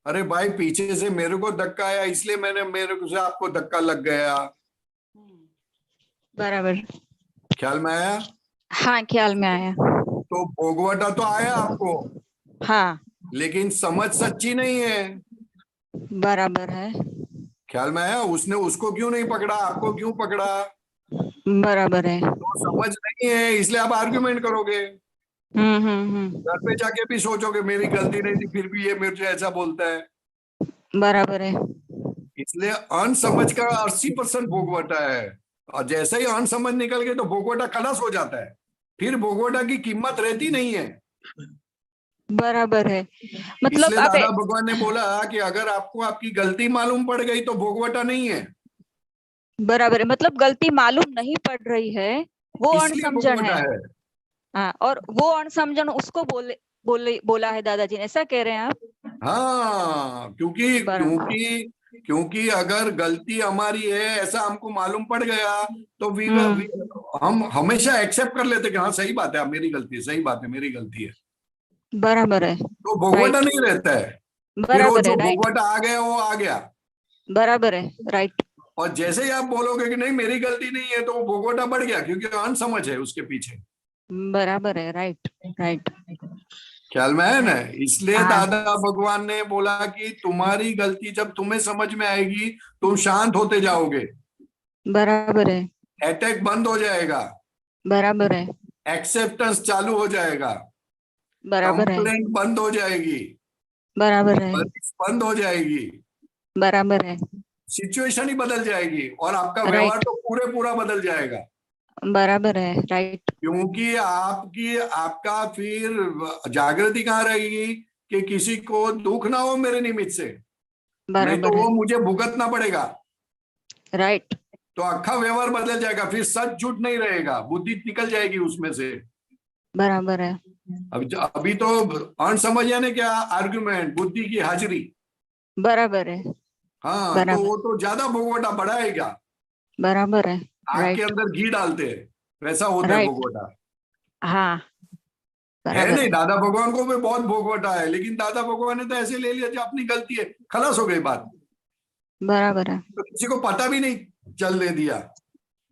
अरे भाई पीछे से मेरे को धक्का आया इसलिए मेरे को से आपको धक्का लग गया। बराबर। ख्याल में आया? हाँ, ख्याल में आया। तो भोगवटा तो आया आपको, हाँ, लेकिन समझ सच्ची नहीं है। बराबर है। ख्याल में आया? उसने उसको क्यों नहीं पकड़ा, आपको क्यों पकड़ा? बराबर है। तो समझ नहीं है, इसलिए आप आर्ग्यूमेंट करोगे। घर पे जाके भी सोचोगे मेरी गलती नहीं थी फिर भी ये मुझे ऐसा बोलता है। बराबर है। इसलिए अनसमझ का 80% भोगवटा है, और जैसे ही अनसमझ निकल गए तो भोगवटा खलास हो जाता है, फिर भोगवटा की कीमत रहती नहीं है। बराबर है। मतलब इसलिए दादा भगवान ने बोला कि अगर आपको आपकी गलती मालूम पड़ गई तो भोगवटा नहीं है। बराबर है, मतलब गलती मालूम नहीं पड़ रही है वो अणसमझन है। हाँ, और वो अणसमझन उसको बोला है दादाजी ने, ऐसा कह रहे हैं आप? हाँ, क्योंकि अगर गलती हमारी है ऐसा हमको मालूम पड़ गया तो हम हमेशा एक्सेप्ट कर लेते कि हाँ सही बात है, मेरी गलती है, सही बात है, मेरी गलती है। बराबर है। तो भोगवटा नहीं रहता है। फिर वो जो भोगवटा आ गया वो आ गया। बराबर है, राइट। और जैसे ही आप बोलोगे कि नहीं मेरी गलती नहीं है तो वो भोगवटा बढ़ गया, क्योंकि अनसमझ है उसके पीछे। बराबर है, राइट राइट। ख्याल में है ना? इसलिए दादा भगवान ने बोला कि तुम्हारी गलती जब तुम्हें समझ में आएगी तुम शांत होते जाओगे। बराबर है। अटैक बंद हो जाएगा। बराबर है। एक्सेप्टेंस चालू हो जाएगा। बराबर है। कंप्लेंट बंद हो जाएगी। बराबर है, बारिश बंद हो जाएगी, बराबर है, सिचुएशन ही बदल जाएगी और आपका Right. व्यवहार तो पूरा बदल जाएगा, बराबर है, राइट, क्योंकि आपका फिर जागृति कहाँ रहेगी कि किसी को दुख ना हो मेरे निमित्त से, नहीं तो बराबर है, वो मुझे भुगतना पड़ेगा, राइट, तो अक्खा व्यवहार बदल जाएगा, फिर सच झूठ नहीं रहेगा, बुद्धि निकल जाएगी उसमें से। बराबर है, अभी तो अनसमझ यानी क्या, आर्गुमेंट, बुद्धि की हाजिरी, बराबर है, हाँ, तो बराबर, वो तो ज्यादा भोगवटा बढ़ाएगा, बराबर है, आग के राइट, अंदर घी डालते हैं वैसा होता है राइट, भोगवटा। हाँ, है बराबर नहीं, है, दादा भगवान को भी बहुत भोगवटा है, लेकिन दादा भगवान ने तो ऐसे ले लिया जो अपनी गलती है, खलास हो गई बात, बराबर है, तो किसी को पता भी नहीं चलने दिया।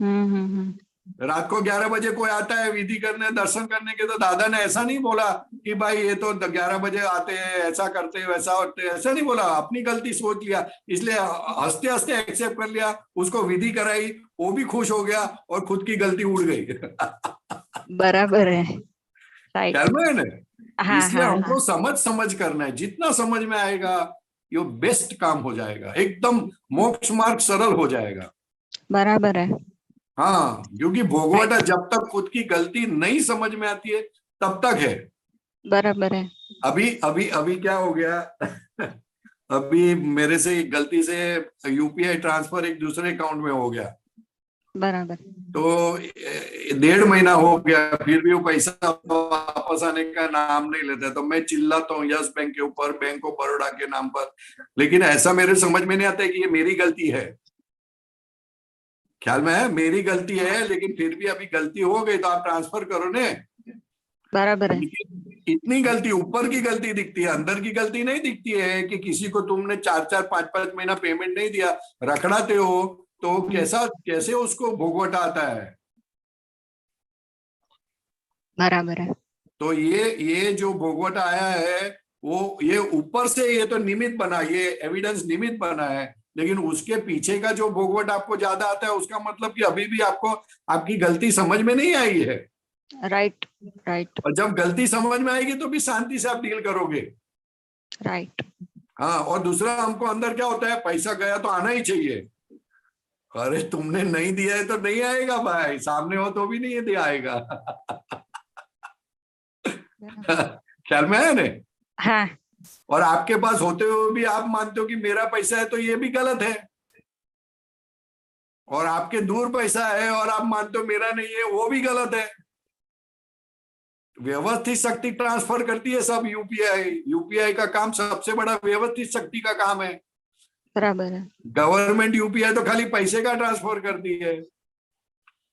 हम्म, रात को 11 बजे कोई आता है विधि करने, दर्शन करने के, तो दादा ने ऐसा नहीं बोला कि भाई ये तो 11 बजे आते हैं, ऐसा करते हैं वैसा होते हैं, ऐसा नहीं बोला, अपनी गलती सोच लिया, इसलिए हंसते हंसते एक्सेप्ट कर लिया, उसको विधि कराई, वो भी खुश हो गया और खुद की गलती उड़ गई। बराबर है, राइट, ख्याल में है ना? हाँ, इसलिए हाँ, हमको समझ करना है, जितना समझ में आएगा ये बेस्ट काम हो जाएगा, एकदम मोक्ष मार्ग सरल हो जाएगा। बराबर है, हाँ, क्योंकि भोगवटा जब तक खुद की गलती नहीं समझ में आती है तब तक है। बराबर है, अभी अभी अभी क्या हो गया अभी मेरे से गलती से यूपीआई ट्रांसफर एक दूसरे अकाउंट में हो गया, बराबर, तो 1.5 महीना हो गया, फिर भी वो पैसा वापस आने का नाम नहीं लेता, तो मैं चिल्लाता हूँ यस बैंक के ऊपर, बैंक ऑफ बड़ौदा के नाम पर, लेकिन ऐसा मेरे समझ में नहीं आता है कि ये मेरी गलती है। ख्याल में है मेरी गलती है, लेकिन फिर भी अभी गलती हो गई तो आप ट्रांसफर करो ने। बराबर है, इतनी गलती ऊपर की गलती दिखती है, अंदर की गलती नहीं दिखती है कि किसी को तुमने 4-4 5-5 महीना पेमेंट नहीं दिया, रखड़ाते हो, तो कैसे उसको भोगवटा आता है। बराबर है, तो ये जो भोगवटा आया है वो ये ऊपर से, ये तो निमित्त बना, ये एविडेंस निमित्त बना है, लेकिन उसके पीछे का जो भोगवट आपको ज्यादा आता है उसका मतलब कि अभी भी आपको आपकी गलती समझ में नहीं आई है। राइट, राइट, और जब गलती समझ में आएगी तो भी शांति से आप डील करोगे। राइट, हाँ, और दूसरा हमको अंदर क्या होता है, पैसा गया तो आना ही चाहिए, अरे तुमने नहीं दिया है तो नहीं आएगा भाई, सामने हो तो भी नहीं दिया आएगा। ख्याल में है ना? हाँ, और आपके पास होते हुए भी आप मानते हो कि मेरा पैसा है, तो ये भी गलत है, और आपके दूर पैसा है और आप मानते हो मेरा नहीं है, वो भी गलत है। व्यवस्थित शक्ति ट्रांसफर करती है सब, यूपीआई का काम सबसे बड़ा व्यवस्थित शक्ति का काम है। बराबर है, गवर्नमेंट यूपीआई तो खाली पैसे का ट्रांसफर करती है,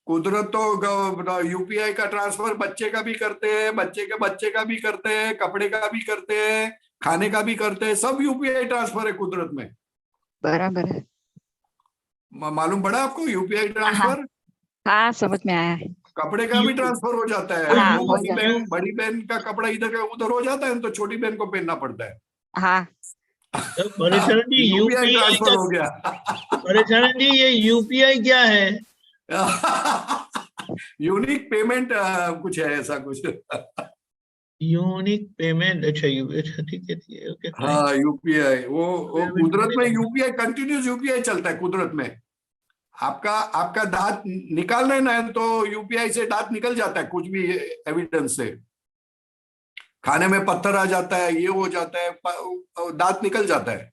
कुदरत तो यूपीआई का ट्रांसफर बच्चे का भी करते हैं, बच्चे के बच्चे का भी करते हैं, कपड़े का भी करते हैं, खाने का भी करते हैं, सब यूपीआई ट्रांसफर है कुदरत में। बराबर है, मालूम पड़ा आपको यूपीआई ट्रांसफर? हाँ, समझ में आया है, कपड़े का भी ट्रांसफर हो जाता है, हाँ, वो हो जाता है, बड़ी बहन का कपड़ा इधर का उधर हो जाता है तो छोटी बहन को पहनना पड़ता है। हाँ, तो परेशान जी यूपीआई यूपीआई ट्रांसफर का, हो गया। परेशान जी ये यूपीआई क्या है? यूनिक पेमेंट कुछ है ऐसा कुछ। यूनिक पेमेंट, अच्छा अच्छा ठीक है ओके हाँ, यूपीआई वो कुदरत में यूपीआई कंटिन्यूस यूपीआई चलता है कुदरत में। आपका दांत निकालना है ना, तो यूपीआई से दांत निकल जाता है, कुछ भी एविडेंस से, खाने में पत्थर आ जाता है, ये हो जाता है, दांत निकल जाता है,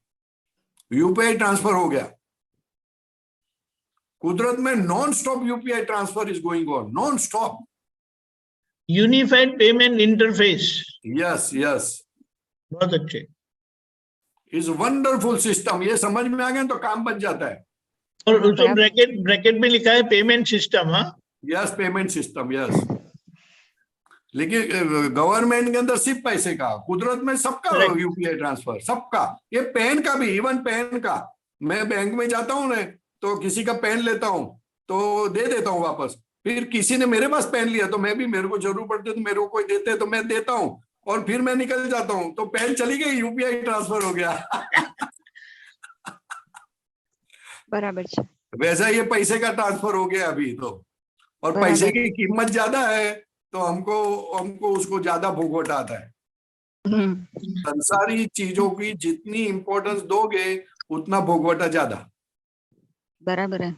यूपीआई ट्रांसफर हो गया। कुदरत में non stop UPI transfer is going on, non stop. Unified payment interface, yes yes, बहुत अच्छे। इज वंडरफुल सिस्टम, ये समझ में आ गया तो काम बन जाता है। और उसको ब्रैकेट में लिखा है पेमेंट सिस्टम। हाँ यस, पेमेंट सिस्टम, यस। लेकिन गवर्नमेंट के अंदर सिर्फ पैसे का, कुदरत में सबका यूपीआई ट्रांसफर, सबका, ये पेन का भी, इवन पेन का, मैं बैंक में जाता हूँ ना, तो किसी का पेन लेता हूँ तो दे देता हूँ वापस, फिर किसी ने मेरे पास पेन लिया तो मैं भी, मेरे को जरूरत पड़ती तो मेरे को कोई देते तो मैं देता हूँ, और फिर मैं निकल जाता हूँ, तो पेन चली गई, यूपीआई ट्रांसफर हो गया। बराबर, वैसा ये पैसे का ट्रांसफर हो गया अभी तो, और पैसे की कीमत ज्यादा है तो हमको उसको ज्यादा भोगवटा आता है। संसारी चीजों की जितनी इंपॉर्टेंस दोगे उतना भोगवटा ज्यादा। बराबर है।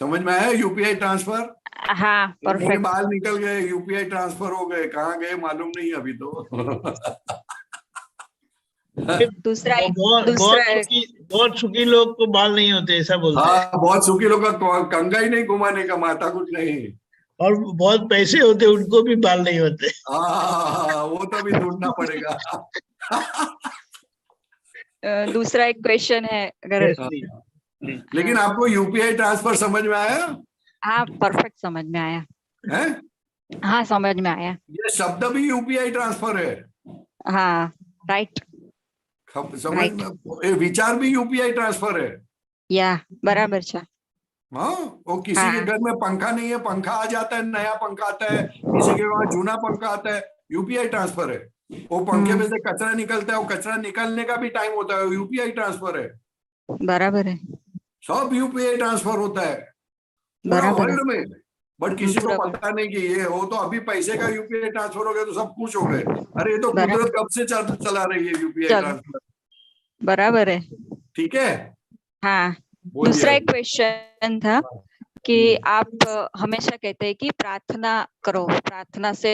समझ में आया? यूपीआई ट्रांसफर, हाँ मेरे परफेक्ट। बाल निकल गए, यूपीआई ट्रांसफर हो गए, कहाँ गए मालूम नहीं अभी तो। दूसरा एक बहुत सुखी लोग को बाल नहीं होते ऐसा बोलते हैं, हाँ, बहुत सुखी लोग का कंगा ही नहीं घुमाने का, माथा कुछ नहीं। और बहुत पैसे होते उनको भी बाल नहीं होते। हाँ, वो तो भी ढूंढना पड़ेगा। दूसरा एक क्वेश्चन है अगर। लेकिन आपको यूपीआई ट्रांसफर समझ में आया? हाँ परफेक्ट समझ में आया है? हाँ समझ में आया। ये शब्द भी यूपीआई ट्रांसफर है। हाँ राइट। समझ में? ये विचार भी यूपीआई ट्रांसफर है। या बराबर છે। हाँ, वो किसी के घर में पंखा नहीं है, पंखा आ जाता है, नया पंखा आता है, किसी के वहां जूना पंखा आता है, यूपीआई ट्रांसफर है। वो पंखे में से कचरा निकलता है, वो कचरा निकलने का भी टाइम होता है, यूपीआई ट्रांसफर है। बराबर है। सब यूपीआई ट्रांसफर होता है पूरा वर्ल्ड में, बट किसी को पता नहीं कि ये वो तो अभी पैसे का यूपीआई ट्रांसफर हो गया तो सब खुश हो गए, अरे ये तो कुदरत कब से चला रही है यूपीआई ट्रांसफर। बराबर है। ठीक है। हाँ दूसरा एक क्वेश्चन था कि आप हमेशा कहते हैं कि प्रार्थना करो, प्रार्थना से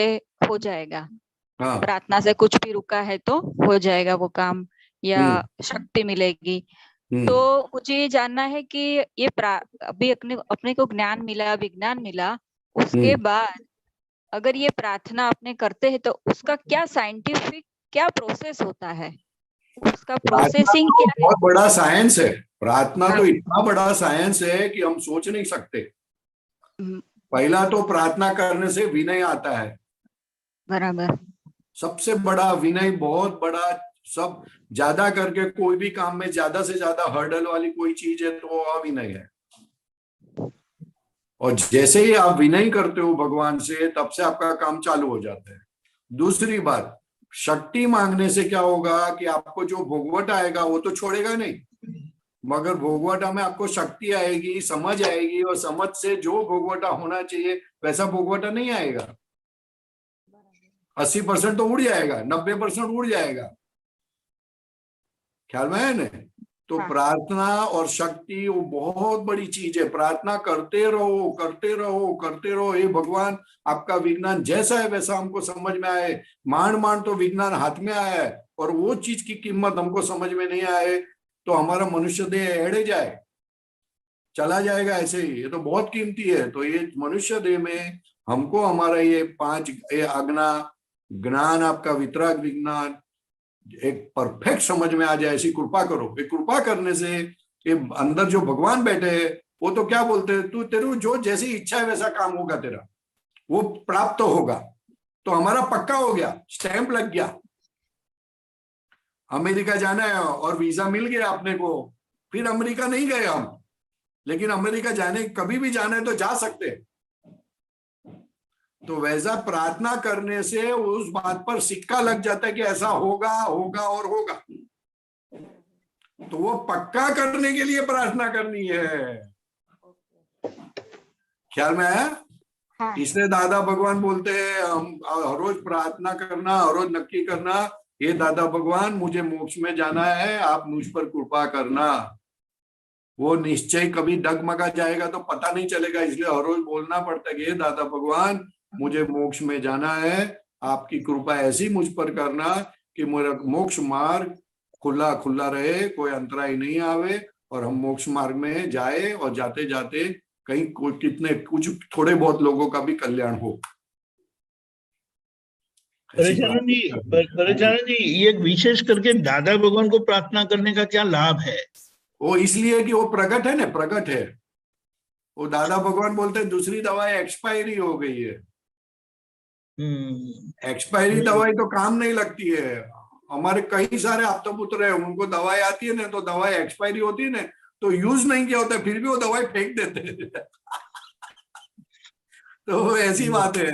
हो जाएगा। हाँ। प्रार्थना से कुछ भी रुका है तो हो जाएगा वो काम या शक्ति मिलेगी। तो मुझे ये जानना है कि ये अभी अपने को ज्ञान मिला, विज्ञान मिला, उसके बाद अगर ये प्रार्थना अपने करते हैं तो उसका क्या साइंटिफिक क्या प्रोसेस होता है, उसका प्रोसेसिंग क्या है? बहुत बड़ा साइंस है प्रार्थना। तो इतना बड़ा साइंस है कि हम सोच नहीं सकते। पहला तो प्रार्थना करने से विनय आता है। बराबर। सबसे बड़ा विनय, बहुत बड़ा। सब ज्यादा करके कोई भी काम में ज्यादा से ज्यादा हर्डल वाली कोई चीज है तो वो अविनय है। और जैसे ही आप विनय करते हो भगवान से, तब से आपका काम चालू हो जाता है। दूसरी बात, शक्ति मांगने से क्या होगा कि आपको जो भोगवट आएगा वो तो छोड़ेगा नहीं, मगर भोगवटा में आपको शक्ति आएगी, समझ आएगी, और समझ से जो भोगवटा होना चाहिए वैसा भोगवटा नहीं आएगा। 80% तो उड़ जाएगा, 90% उड़ जाएगा। ख्याल में है ना? तो प्रार्थना और शक्ति वो बहुत बड़ी चीज है। प्रार्थना करते रहो, करते रहो, करते रहो। ये भगवान आपका विज्ञान जैसा है वैसा हमको समझ में आए। मान तो विज्ञान हाथ में आया है और वो चीज की कीमत हमको समझ में नहीं आए तो हमारा मनुष्य देह एड़े जाए, चला जाएगा ऐसे ही। ये तो बहुत कीमती है। तो ये मनुष्य देह में हमको हमारा ये 5 आज्ञा, ज्ञान, आपका वितराग विज्ञान एक परफेक्ट समझ में आ जाए, ऐसी कृपा करो। ये कृपा करने से ये अंदर जो भगवान बैठे हैं वो तो क्या बोलते हैं, तू तेरू जो जैसी इच्छा है वैसा काम होगा, तेरा वो प्राप्त होगा। तो हमारा पक्का हो गया, स्टैंप लग गया। अमेरिका जाना है और वीजा मिल गया अपने को, फिर अमेरिका नहीं गए हम, लेकिन अमेरिका जाने कभी भी जाना है तो जा सकते। तो वैसा प्रार्थना करने से उस बात पर सिक्का लग जाता है कि ऐसा होगा, होगा और होगा। तो वो पक्का करने के लिए प्रार्थना करनी है। ख्याल में आया? हाँ। इसलिए दादा भगवान बोलते हैं हम हर रोज प्रार्थना करना, हर रोज नक्की करना, ये दादा भगवान मुझे मोक्ष में जाना है, आप मुझ पर कृपा करना। वो निश्चय कभी डगमगा जाएगा तो पता नहीं चलेगा, इसलिए हर रोज बोलना पड़ता है कि ये दादा भगवान मुझे मोक्ष में जाना है, आपकी कृपा ऐसी मुझ पर करना कि मेरा मोक्ष मार्ग खुला खुला रहे, कोई अंतराय नहीं आवे और हम मोक्ष मार्ग में जाए और जाते जाते कहीं कितने कुछ थोड़े बहुत लोगों का भी कल्याण हो। परेशान जी, ये विशेष करके दादा भगवान को प्रार्थना करने का क्या लाभ है? वो इसलिए कि वो प्रकट है ना, प्रकट है। वो दादा भगवान बोलते हैं दूसरी दवाई एक्सपायरी हो गई है। एक्सपायरी दवाई तो काम नहीं लगती है। हमारे कई सारे आप्त पुत्र है, उनको दवाई आती है ना, तो दवाई एक्सपायरी होती है ना, तो यूज नहीं किया होता, फिर भी वो दवाई फेंक देते हैं। तो ऐसी बात है।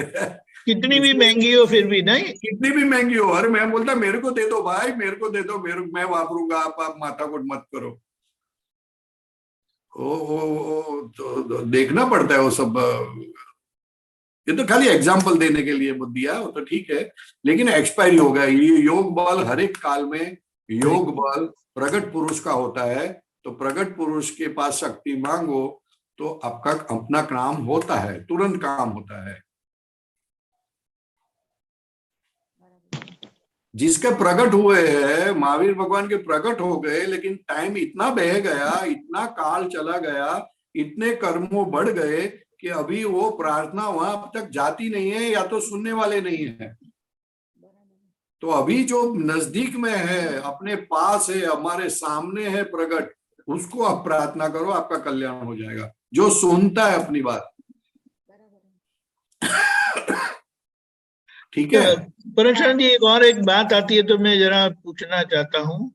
कितनी भी महंगी हो फिर भी नहीं, कितनी भी महंगी हो, अरे मैं बोलता मेरे को दे दो भाई, मेरे को दे दो, मैं वापरूंगा, आप माथा कुट मत करो। तो देखना पड़ता है वो सब। ये तो खाली एग्जाम्पल देने के लिए दिया, वो तो ठीक है, लेकिन एक्सपायरी हो गया। ये योग बल हर एक काल में योग बल प्रगट पुरुष का होता है, तो प्रगट पुरुष के पास शक्ति मांगो तो आपका अपना काम होता है, तुरंत काम होता है। जिसके प्रकट हुए हैं, महावीर भगवान के प्रकट हो गए, लेकिन टाइम इतना बह गया, इतना काल चला गया, इतने कर्मों बढ़ गए कि अभी वो प्रार्थना वहां अब तक जाती नहीं है, या तो सुनने वाले नहीं है। तो अभी जो नजदीक में है, अपने पास है, हमारे सामने है प्रकट, उसको आप प्रार्थना करो, आपका कल्याण हो जाएगा, जो सुनता है अपनी बात। ठीक है। परेशान जी, एक बात आती है तो मैं जरा पूछना चाहता हूँ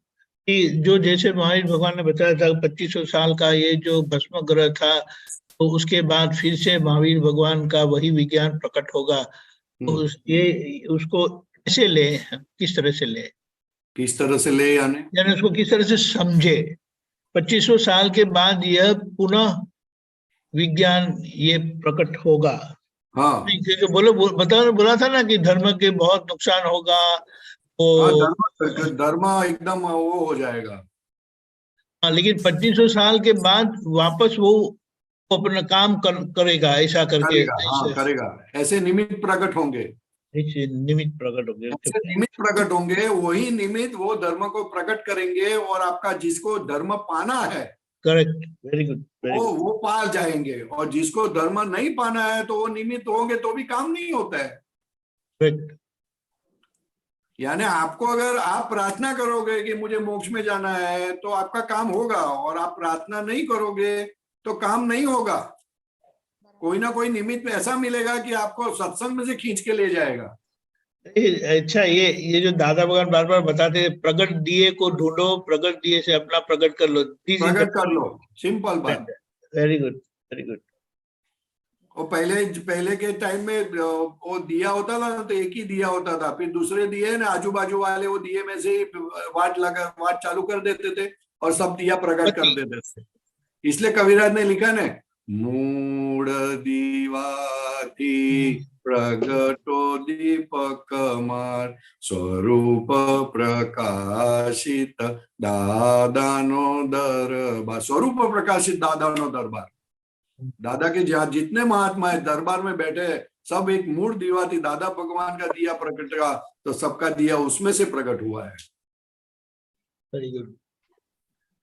कि जो जैसे महावीर भगवान ने बताया था 2500 साल का ये जो भस्म ग्रह था, तो उसके बाद फिर से महावीर भगवान का वही विज्ञान प्रकट होगा, तो उसको कैसे ले, किस तरह से ले, यानी उसको किस तरह से समझे? 2500 साल के बाद यह पुनः विज्ञान ये प्रकट होगा। हाँ, क्योंकि बोला था ना कि धर्म के बहुत नुकसान होगा, तो धर्म एकदम वो हो जाएगा। हाँ, लेकिन 2500 साल के बाद वापस वो अपना काम करेगा, ऐसा करके करेगा। ऐसे निमित्त प्रकट होंगे, निमित्त प्रकट होंगे, निमित्त प्रकट होंगे, वही निमित्त वो धर्म को प्रकट करेंगे, और आपका जिसको धर्म पाना है, करेक्ट, वेरी गुड, वो पा जाएंगे, और जिसको धर्म नहीं पाना है तो वो निमित्त होंगे तो भी काम नहीं होता है। करेक्ट। यानी आपको, अगर आप प्रार्थना करोगे कि मुझे मोक्ष में जाना है, तो आपका काम होगा, और आप प्रार्थना नहीं करोगे तो काम नहीं होगा। कोई ना कोई निमित्त ऐसा मिलेगा कि आपको सत्संग में से खींच के ले जाएगा। अच्छा, ये जो दादा भगवान बार बार बताते हैं, प्रगट दिए को ढूंढो, प्रगट दिए से अपना प्रकट कर लो, प्रकट कर लो, सिंपल बात। Very good, very good. वो पहले के टाइम में वो दिया होता था, तो एक ही दिया होता था, फिर दूसरे दिए ना आजू बाजू वाले वो दिए में से वाट चालू कर देते थे, और सब दिया प्रकट कर देते थे। इसलिए कविराज ने लिखा ना, मूड दीवाती प्रगटो दीपक मार, स्वरूप प्रकाशित दादानो दरबार। स्वरूप प्रकाशित दादानो दरबार, दादा के जितने महात्मा है दरबार में बैठे, सब एक मूड दीवाती दादा भगवान का दिया प्रकट का, तो सबका दिया उसमें से प्रकट हुआ है। Very good,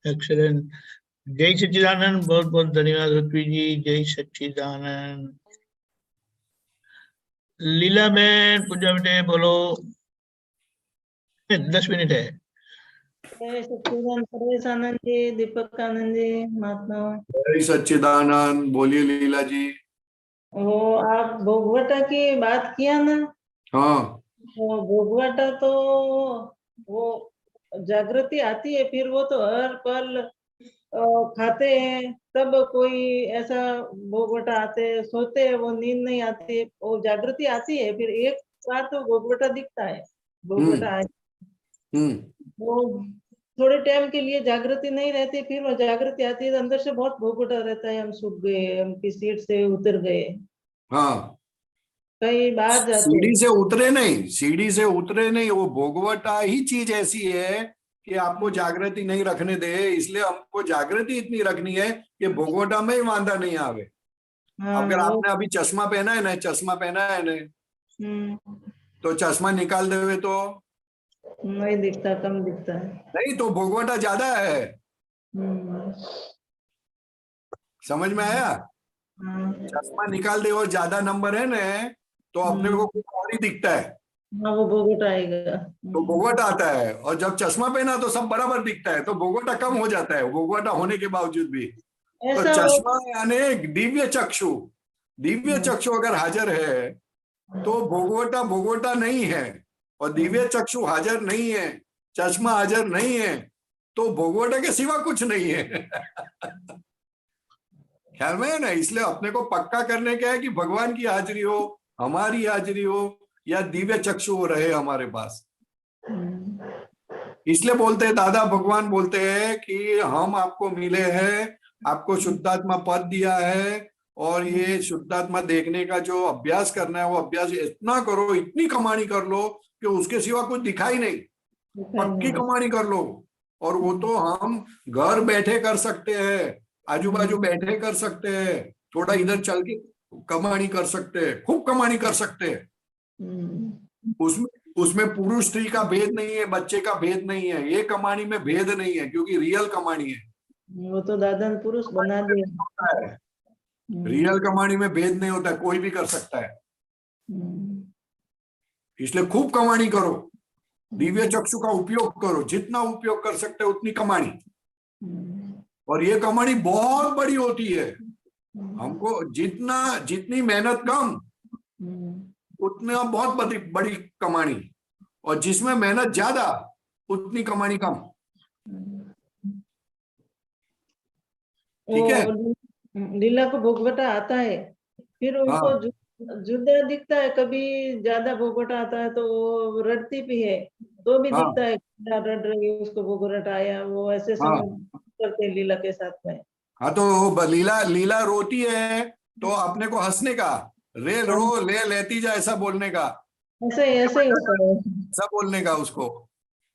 excellent. जय सच्चिदानंद, बहुत बहुत धन्यवाद ऋत्वी जी, जय सच्चिदानंद। लीला बहन पूजा बेटे बोलो, 10 मिनट है। जय सच्चिदानंद, परेश आनंद जी, दीपक आनंद जी, महात्मा। जय सच्चिदानंद, बोलिए लीला जी। वो आप भोगवटा की बात किया ना, हाँ, वो भोगवटा तो वो जागृति आती है, फिर वो तो हर पल खाते हैं, तब कोई ऐसा भोगवटा आते हैं, सोते हैं, वो नींद नहीं आती, वो जागृति आती है, फिर एक बार तो भोगवटा दिखता है, भोगवटा आए, वो थोड़े टाइम के लिए जागृति नहीं रहती, फिर वो जागृति आती है, तो अंदर से बहुत भोगवटा रहता है, हम सूख गए, हम किस सीट से उतर गए। हाँ, कई बार जाते सीढ़ी से उतरे नहीं, वो भोगवटा ही चीज ऐसी है कि आपको जागृति नहीं रखने दे, इसलिए हमको जागृति इतनी रखनी है कि भोगवटा में ही वांधा नहीं आवे। अगर आपने अभी चश्मा पहना है ना, तो चश्मा निकाल देवे तो नहीं दिखता, कम दिखता है, नहीं तो भोगवटा ज्यादा है। समझ में आया? चश्मा निकाल दे और ज्यादा नंबर है ना, तो अपने को कुछ और ही दिखता है, वो भोगवटा आएगा, तो भोगवटा आता है। और जब चश्मा पहना तो सब बराबर दिखता है, तो भोगवटा कम हो जाता है, भोगवटा होने के बावजूद भी। तो चश्मा यानी दिव्य चक्षु अगर हाजिर है तो भोगवटा नहीं है, और दिव्य चक्षु हाजिर नहीं है, चश्मा हाजिर नहीं है, तो भोगवटा के सिवा कुछ नहीं है। ख्याल में है ना? इसलिए अपने को पक्का करने का है कि भगवान की हाजिरी हो, हमारी हाजिरी हो, या दिव्य चक्षु हो रहे हमारे पास। इसलिए बोलते हैं, दादा भगवान बोलते हैं कि हम आपको मिले हैं, आपको शुद्धात्मा पद दिया है, और ये शुद्धात्मा देखने का जो अभ्यास करना है वो अभ्यास इतना करो, इतनी कमानी कर लो कि उसके सिवा कुछ दिखाई नहीं, पक्की कमानी कर लो। और वो तो हम घर बैठे कर सकते हैं, आजू बाजू बैठे कर सकते हैं, थोड़ा इधर चल के कमानी कर सकते हैं, खूब कमानी कर सकते हैं। उसमें पुरुष स्त्री का भेद नहीं है, बच्चे का भेद नहीं है, ये कमानी में भेद नहीं है, क्योंकि रियल कमानी है। वो तो दादा ने पुरुष बना दिया। रियल कमानी में भेद नहीं होता है, कोई भी कर सकता है। इसलिए खूब कमानी करो, दिव्य चक्षु का उपयोग करो, जितना उपयोग कर सकते हो उतनी कमानी। और ये कमानी बहुत बड़ी होती है। हमको जितनी मेहनत कम उतना बहुत बड़ी कमानी, और जिसमें मेहनत ज्यादा उतनी कमानी कम। ठीक है। लीला को भोगवटा आता है, फिर उनको जुदा दिखता है, कभी ज्यादा भोगवटा आता है तो वो रड़ती भी है, तो भी दिखता है रड़ रही है, उसको भोगवटा आया, वो ऐसे करते हैं लीला के साथ में। हाँ, तो लीला रोती है तो अपने को हंसने का, रे रो ले लेती जा, ऐसा बोलने का, ऐसा ही होता है, ऐसा बोलने का उसको,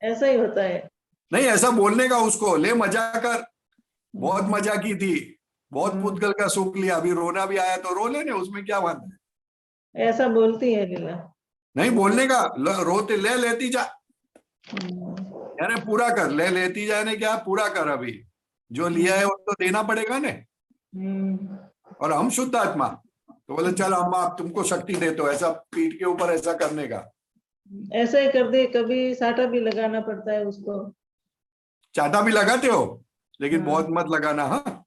ऐसा ही होता है। नहीं, ऐसा बोलने का उसको, ले मजा कर, बहुत मजा की थी, बहुत पुद्गल का सुख लिया, अभी रोना भी आया तो रो लेने, उसमें क्या बात है। ऐसा बोलती है लीला, नहीं बोलने का, रोते ले लेती जा, यानी पूरा कर, ले लेती जाने क्या, पूरा कर, अभी जो लिया है उसको देना पड़ेगा ने। और हम शुद्ध आत्मा तो बोले चल हम आप तुमको शक्ति देते हो, ऐसा पीठ के ऊपर ऐसा करने का, ऐसा ही कर दे, कभी साटा भी लगाना पड़ता है उसको। चाटा भी लगाते हो, लेकिन बहुत मत लगाना, हाँ,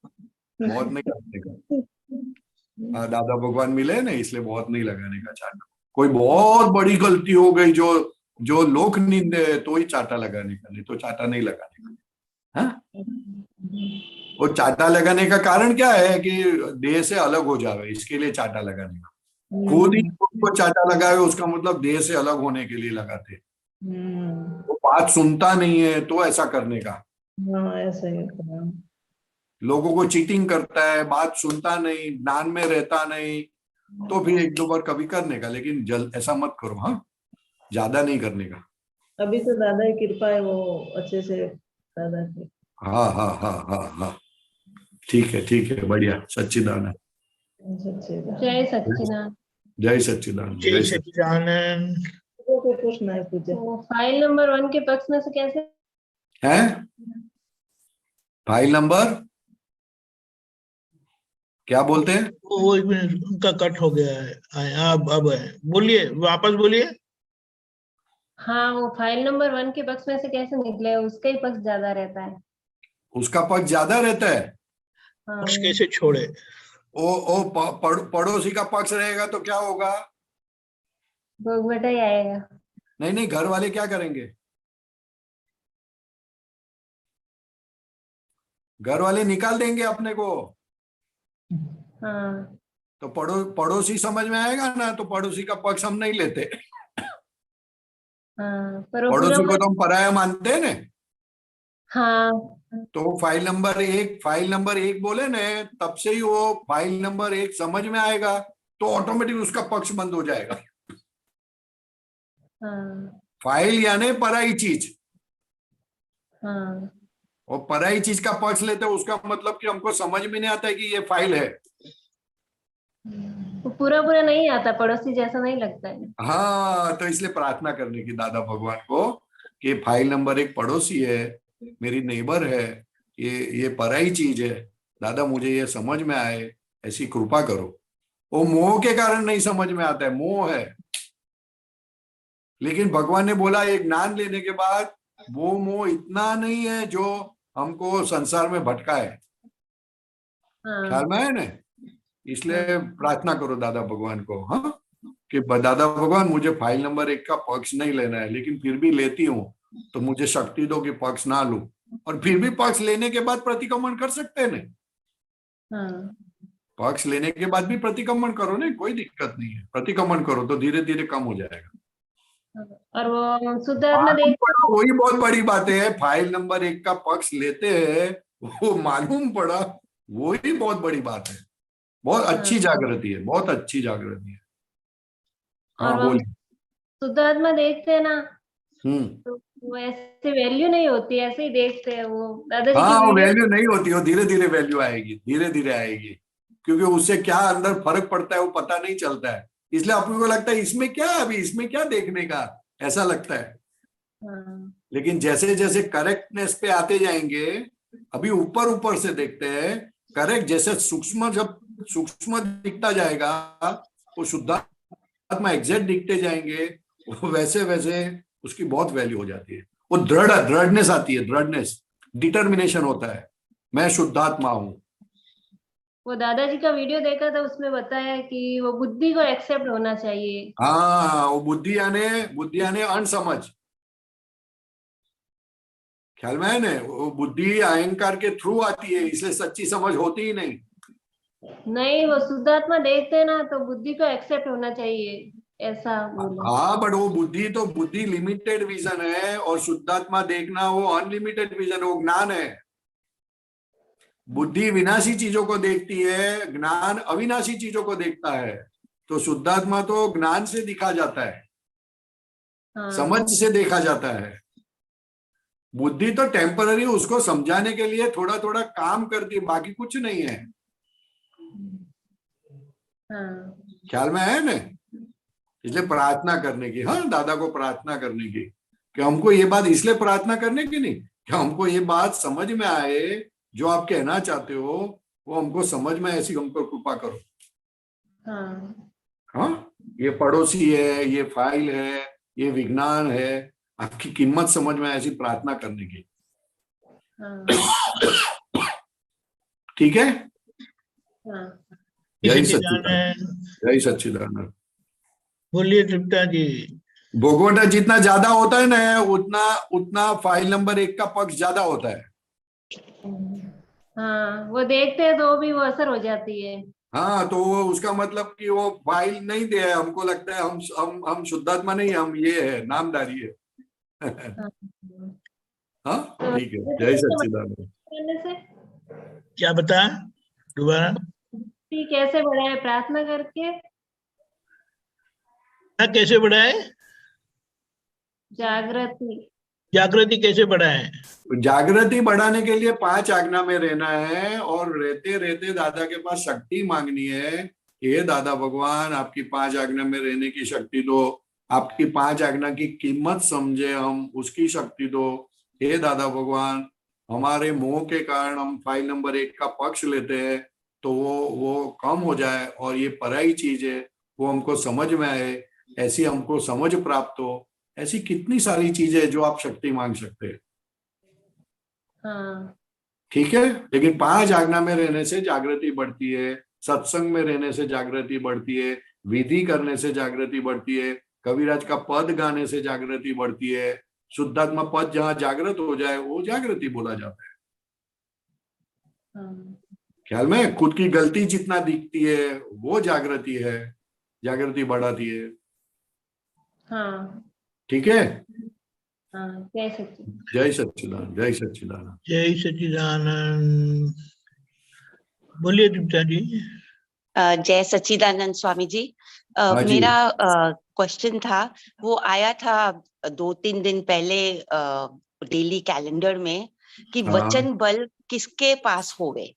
बहुत नहीं लगाने का। दादा भगवान मिले ना, इसलिए बहुत नहीं लगाने का चाटा। कोई बहुत बड़ी गलती हो गई जो लोक निंदे है तो ही चाटा लगाने का, नहीं तो चाटा नहीं लगाने का। हाँ, वो चाटा लगाने का कारण क्या है कि देह से अलग हो जावे, इसके लिए चाटा लगाने का। खुद ही को चाटा लगाए उसका मतलब देह से अलग होने के लिए लगाते। वो बात सुनता नहीं है तो ऐसा करने का। ऐसा ही लोगों को चीटिंग करता है, बात सुनता नहीं, ज्ञान में रहता नहीं, तो फिर एक दो बार कभी करने का, लेकिन जल्द ऐसा मत करो। हाँ, ज्यादा नहीं करने का। अभी तो दादा की कृपा है, वो अच्छे से दादा की। हाँ हाँ हाँ हाँ हाँ, ठीक है, बढ़िया। सच्चिदानंद, जय सच्चिदानंद, जय सच्चिदानंद, जय सच्चिदानंद। पूछना है पूजा, तो फाइल नंबर 1 के पक्ष में से कैसे है? फाइल नंबर क्या बोलते हैं? वो एक मिनट, उनका कट हो गया है। अब है, बोलिए, वापस बोलिए। हाँ, वो फाइल नंबर 1 के पक्ष में से कैसे निकले, उसका ही पक्ष ज्यादा रहता है। उसका पक्ष ज्यादा रहता है। हाँ, पक्ष कैसे छोड़े? पड़ोसी का पक्ष रहेगा तो क्या होगा? भोगवटा ही आएगा। नहीं, घर वाले क्या करेंगे? घर वाले निकाल देंगे अपने को। हाँ, तो पड़ोसी समझ में आएगा ना, तो पड़ोसी का पक्ष हम नहीं लेते। हाँ, पर पड़ोसी को तो हम पराया मानते हैं ना। हाँ, तो फाइल नंबर एक बोले ना, तब से ही वो फाइल नंबर 1 समझ में आएगा, तो ऑटोमेटिक उसका पक्ष बंद हो जाएगा। हाँ, फाइल यानी पराई चीज, हाँ, और पराई चीज का पक्ष लेते हैं, उसका मतलब कि हमको समझ में नहीं आता है कि ये फाइल है। वो पूरा नहीं आता, पड़ोसी जैसा नहीं लगता है। हाँ, तो इसलिए प्रार्थना करने की दादा भगवान को कि फाइल नंबर 1 पड़ोसी है, मेरी नेबर है, ये पराई चीज है, दादा मुझे ये समझ में आए, ऐसी कृपा करो। वो मोह के कारण नहीं समझ में आता है, मोह है। लेकिन भगवान ने बोला एक ज्ञान लेने के बाद वो मोह इतना नहीं है जो हमको संसार में भटका है। ख्याल में है ना? इसलिए प्रार्थना करो दादा भगवान को, हाँ, कि दादा भगवान मुझे फाइल नंबर 1 का पक्ष नहीं लेना है, लेकिन फिर भी लेती हूँ, तो मुझे शक्ति दो कि पक्ष ना लूं। और फिर भी पक्ष लेने के बाद प्रतिक्रमण कर सकते हैं ना। पक्ष लेने के बाद भी प्रतिक्रमण करो ना, कोई दिक्कत नहीं है, प्रतिक्रमण करो तो धीरे धीरे कम हो जाएगा। और वो शुद्ध आत्मा वही बहुत बड़ी बात है, फाइल नंबर 1 का पक्ष लेते हैं, वो मालूम पड़ा, वही बहुत बड़ी बात है। बहुत अच्छी जागृति है, बहुत अच्छी जागृति है। हाँ और वो बोलिए। शुद्धात्मा देखते हैं ना, हम्म। तो वो ऐसे वैल्यू नहीं होती, ऐसे ही देखते हैं। वो दादाजी की हाँ, वो वीडियो वैल्यू नहीं होती, वो धीरे धीरे वैल्यू आएगी, धीरे धीरे आएगी, क्योंकि उससे क्या अंदर फर्क पड़ता है वो पता नहीं चलता है। इसलिए अपने को लगता है इसमें क्या, अभी इसमें क्या देखने का, ऐसा लगता है। हाँ लेकिन जैसे जैसे करेक्टनेस पे आते जाएंगे, अभी ऊपर ऊपर से देखते हैं, करेक्ट जैसे सूक्ष्म, जब सूक्ष्म दिखता जाएगा वो शुद्धात्मा एग्जैक्ट दिखते जाएंगे, वो वैसे वैसे उसकी बहुत वैल्यू हो जाती है। वो दृढ़नेस आती है, दृढ़नेस, डिटर्मिनेशन होता है, मैं शुद्धात्मा हूं। वो दादाजी का वीडियो देखा था, उसमें बताया कि वो बुद्धि को एक्सेप्ट होना चाहिए। हाँ, वो बुद्धि यानी अनसमझ, ख्याल में है ना, वो बुद्धि अहंकार के थ्रू आती है, इसलिए सच्ची समझ होती ही नहीं। नहीं, वो शुद्धात्मा देखते हैं ना, तो बुद्धि को एक्सेप्ट होना चाहिए, ऐसा बोला। हाँ, बट वो बुद्धि लिमिटेड विजन है, और शुद्धात्मा देखना वो अनलिमिटेड विजन, वो ज्ञान है। बुद्धि विनाशी चीजों को देखती है, ज्ञान अविनाशी चीजों को देखता है। तो शुद्धात्मा तो ज्ञान से दिखा जाता है, हाँ समझ से देखा जाता है। बुद्धि तो टेम्पररी, उसको समझाने के लिए थोड़ा थोड़ा काम करती है, बाकी कुछ नहीं है। हाँ ख्याल में है ना? इसलिए प्रार्थना करने की, हाँ, दादा को प्रार्थना करने की, कि हमको ये बात इसलिए प्रार्थना करने की नहीं, कि हमको ये बात समझ में आए, जो आप कहना चाहते हो वो हमको समझ में, ऐसी हमको कृपा करो। हाँ हाँ, ये पड़ोसी है, ये फाइल है, ये विज्ञान है, आपकी कीमत समझ में, ऐसी प्रार्थना करने की। हाँ ठीक है? हाँ। जय सच्चिदानंद। सच्चिदानंद, जय सच्चिदानंद। बोलिए तृप्ता जी। भोगवटा जितना ज्यादा होता है ना, उतना उतना फाइल नंबर 1 का पक्ष ज्यादा होता है। हाँ, वो देखते हैं तो भी वो असर हो जाती है। हाँ, तो वो उसका मतलब कि वो फाइल नहीं दे, हमको लगता है हम शुद्धात्मा नहीं, हम ये है, नामधारी है। हाँ। हाँ, तो ठीक है, जय सच्चिदानंद। करने से क्या बता दोबारा? कैसे बढ़ाए? प्रार्थना करके क्या कैसे बढ़ाए? जागृति। जागृति कैसे बढ़ाए? जागृति बढ़ाने के लिए 5 आज्ञा में रहना है, और रहते रहते दादा के पास शक्ति मांगनी है। ये दादा भगवान, आपकी 5 आज्ञा में रहने की शक्ति दो, आपकी 5 आज्ञा की कीमत समझे हम, उसकी शक्ति दो। हे दादा भगवान, हमारे मोह के कारण हम फाइल नंबर 1 का पक्ष लेते हैं, तो वो कम हो जाए, और ये पराई चीज है वो हमको समझ में आए, ऐसी हमको समझ प्राप्त हो। ऐसी कितनी सारी चीजें जो आप शक्ति मांग सकते हैं। हाँ ठीक है, लेकिन 5 आज्ञा में रहने से जागृति बढ़ती है, सत्संग में रहने से जागृति बढ़ती है, विधि करने से जागृति बढ़ती है, कविराज का पद गाने से जागृति बढ़ती है। शुद्धात्मा पद जहां जागृत हो जाए वो जागृति बोला जाता है। हाँ ख्याल में, खुद की गलती जितना दिखती है वो जागृति है, जागृति बढ़ाती है। हाँ ठीक है, हाँ। जय सच्चिदानंद। जय सच्चिदानंद, जय सच्चिदानंद। जय सच्चिदानंद। बोलिए तृप्ता जी। जय सच्चिदानंद स्वामी जी। हाँ जी। मेरा क्वेश्चन था, वो आया था 2-3 दिन पहले डेली कैलेंडर में, कि हाँ। वचन बल किसके पास होवे।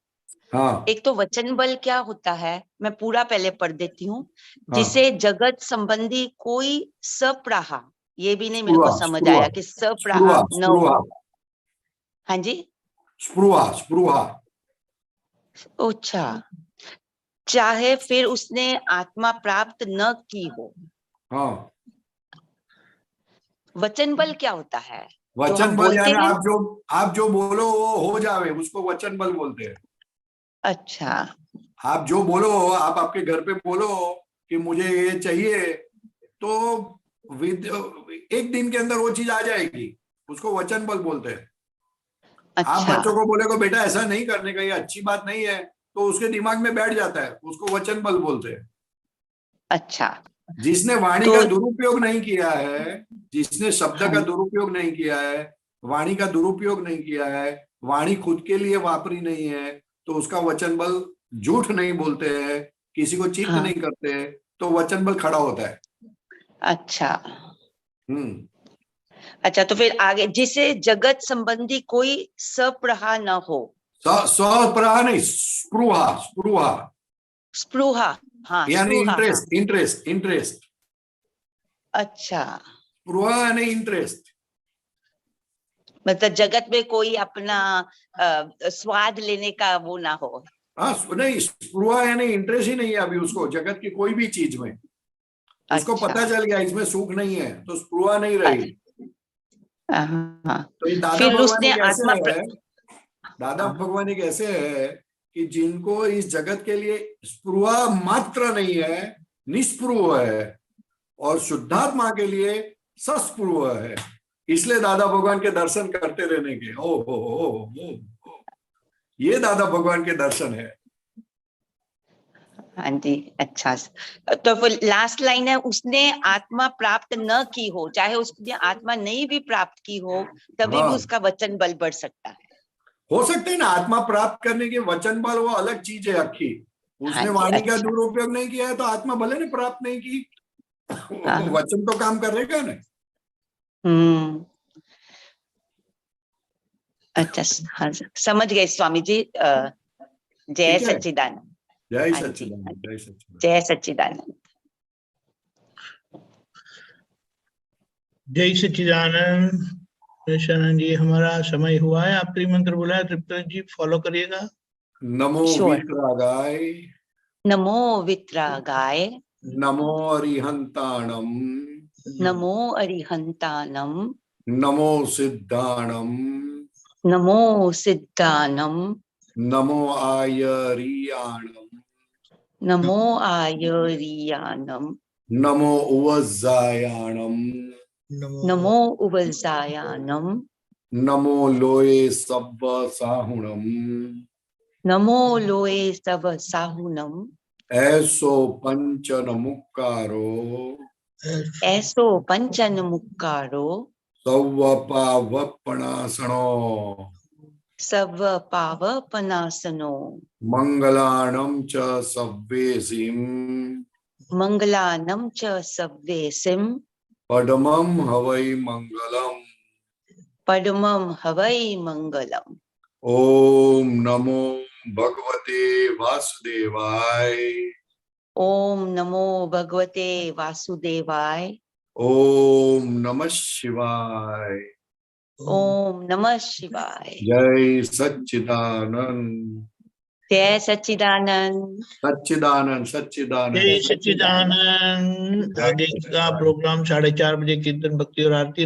हाँ, एक तो वचन बल क्या होता है, मैं पूरा पहले पढ़ देती हूँ। हाँ। जिसे जगत संबंधी कोई सप्राहा, ये भी नहीं मेरे को समझ आया कि सप्राहा न हो। हाँ जी, स्पृहा। अच्छा, चाहे फिर उसने आत्मा प्राप्त न की हो। हाँ, वचन बल क्या होता है? वचन बल यानी हैं? आप जो बोलो वो हो जावे, उसको वचन बल बोलते हैं। अच्छा, आप जो बोलो, आप आपके घर पे बोलो कि मुझे ये चाहिए, तो एक दिन के अंदर वो चीज आ जाएगी, उसको वचन बल बोलते हैं। अच्छा। आप बच्चों को बोले को बेटा ऐसा नहीं करने का, ये अच्छी बात नहीं है, तो उसके दिमाग में बैठ जाता है, उसको वचन बल बोलते हैं। अच्छा, जिसने वाणी का दुरुपयोग नहीं किया है, जिसने शब्द का दुरुपयोग नहीं किया है, वाणी का दुरुपयोग नहीं किया है, वाणी खुद के लिए वापरी नहीं है, तो उसका वचन बल झूठ नहीं बोलते हैं, किसी को चीट हाँ। नहीं करते हैं, तो वचन बल खड़ा होता है। अच्छा हम्म। अच्छा, तो फिर आगे, जिसे जगत संबंधी कोई सप्रहा न हो। स्वप्रहा नहीं, स्पृहा, स्पृहा स्पृहा, हाँ यानी स्पृहा, हाँ। Interest, interest, interest. अच्छा, स्पृहा यानी इंटरेस्ट। मतलब जगत में कोई अपना स्वाद लेने का वो ना हो। हाँ नहीं, स्पृहा यानी इंटरेस्ट ही नहीं है अभी उसको जगत की कोई भी चीज में। उसको अच्छा। पता चल गया इसमें सुख नहीं है, तो स्पृहा नहीं रही। हाँ। तो ये दादा फिर भगवान उसने एक ऐसे आत्मा है, दादा भगवान एक ऐसे है कि जिनको इस जगत के लिए स्पृहा मात्र नहीं है, निस्पृह है, और शुद्धात्मा के लिए सस्पृह है। इसलिए दादा भगवान के दर्शन करते रहने के। ओ, ये दादा भगवान के दर्शन है। हाँ जी, अच्छा। तो फिर लास्ट लाइन है, उसने आत्मा प्राप्त न की हो, चाहे उसने आत्मा नहीं भी प्राप्त की हो, तभी हाँ। भी उसका वचन बल बढ़ सकता है। हो सकते है ना, आत्मा प्राप्त करने के वचन बल वो अलग चीज है अक्खी। हाँ उसने जी, वाणी का अच्छा। दुरुपयोग नहीं किया है, तो आत्मा भले ने प्राप्त नहीं की, हाँ। वचन तो काम करेगा ना। अच्छा, हाँ समझ गए स्वामी जी। जय ठीक है, सच्चिदानंद। जय हाँ जी, सच्चिदानंद, जय सच्चिदानंद। जय सच्चिदानंद। जय सच्चिदानंद। शरण जी, हमारा समय हुआ है, आप त्रिमंत्र बुलाए, तृप्त जी फॉलो करिएगा। नमो Sure. वितरागाय, नमो वितरागाय, नमो अरिहंताणम, नमो अरिहंतानम, नमो सिद्धाणम, नमो सिद्धानम, नमो आयरियाणम, नमो आयरियानम, नमो उवज्जायाणम, नमो उवजायानम, नमो लोये सब्ब साहुणम, नमो लोए सब साहुनम, ऐसो पंचन मुक्कारो, ऐसो पंचन मुक्कारो, सव्व पावपणासनो, सब पावपनासनो, मंगलाणं च सव्वेसिं, मंगलानम च सव्वेसिम, पद्मं हवै मंगलम्। पद्मं हवै मंगलम। ओम नमो भगवते वासुदेवाय, ओम नमो भगवते वासुदेवाय, ओम नमः शिवाय, ओम नमः शिवाय। जय सच्चिदानंद, जय सच्चिदानंद। सच्चिदानंद, सच्चिदानंद, जय सच्चिदानंद। जय आगे का सच्चिदानंद। प्रोग्राम 4:30 बजे कीर्तन भक्ति और आरती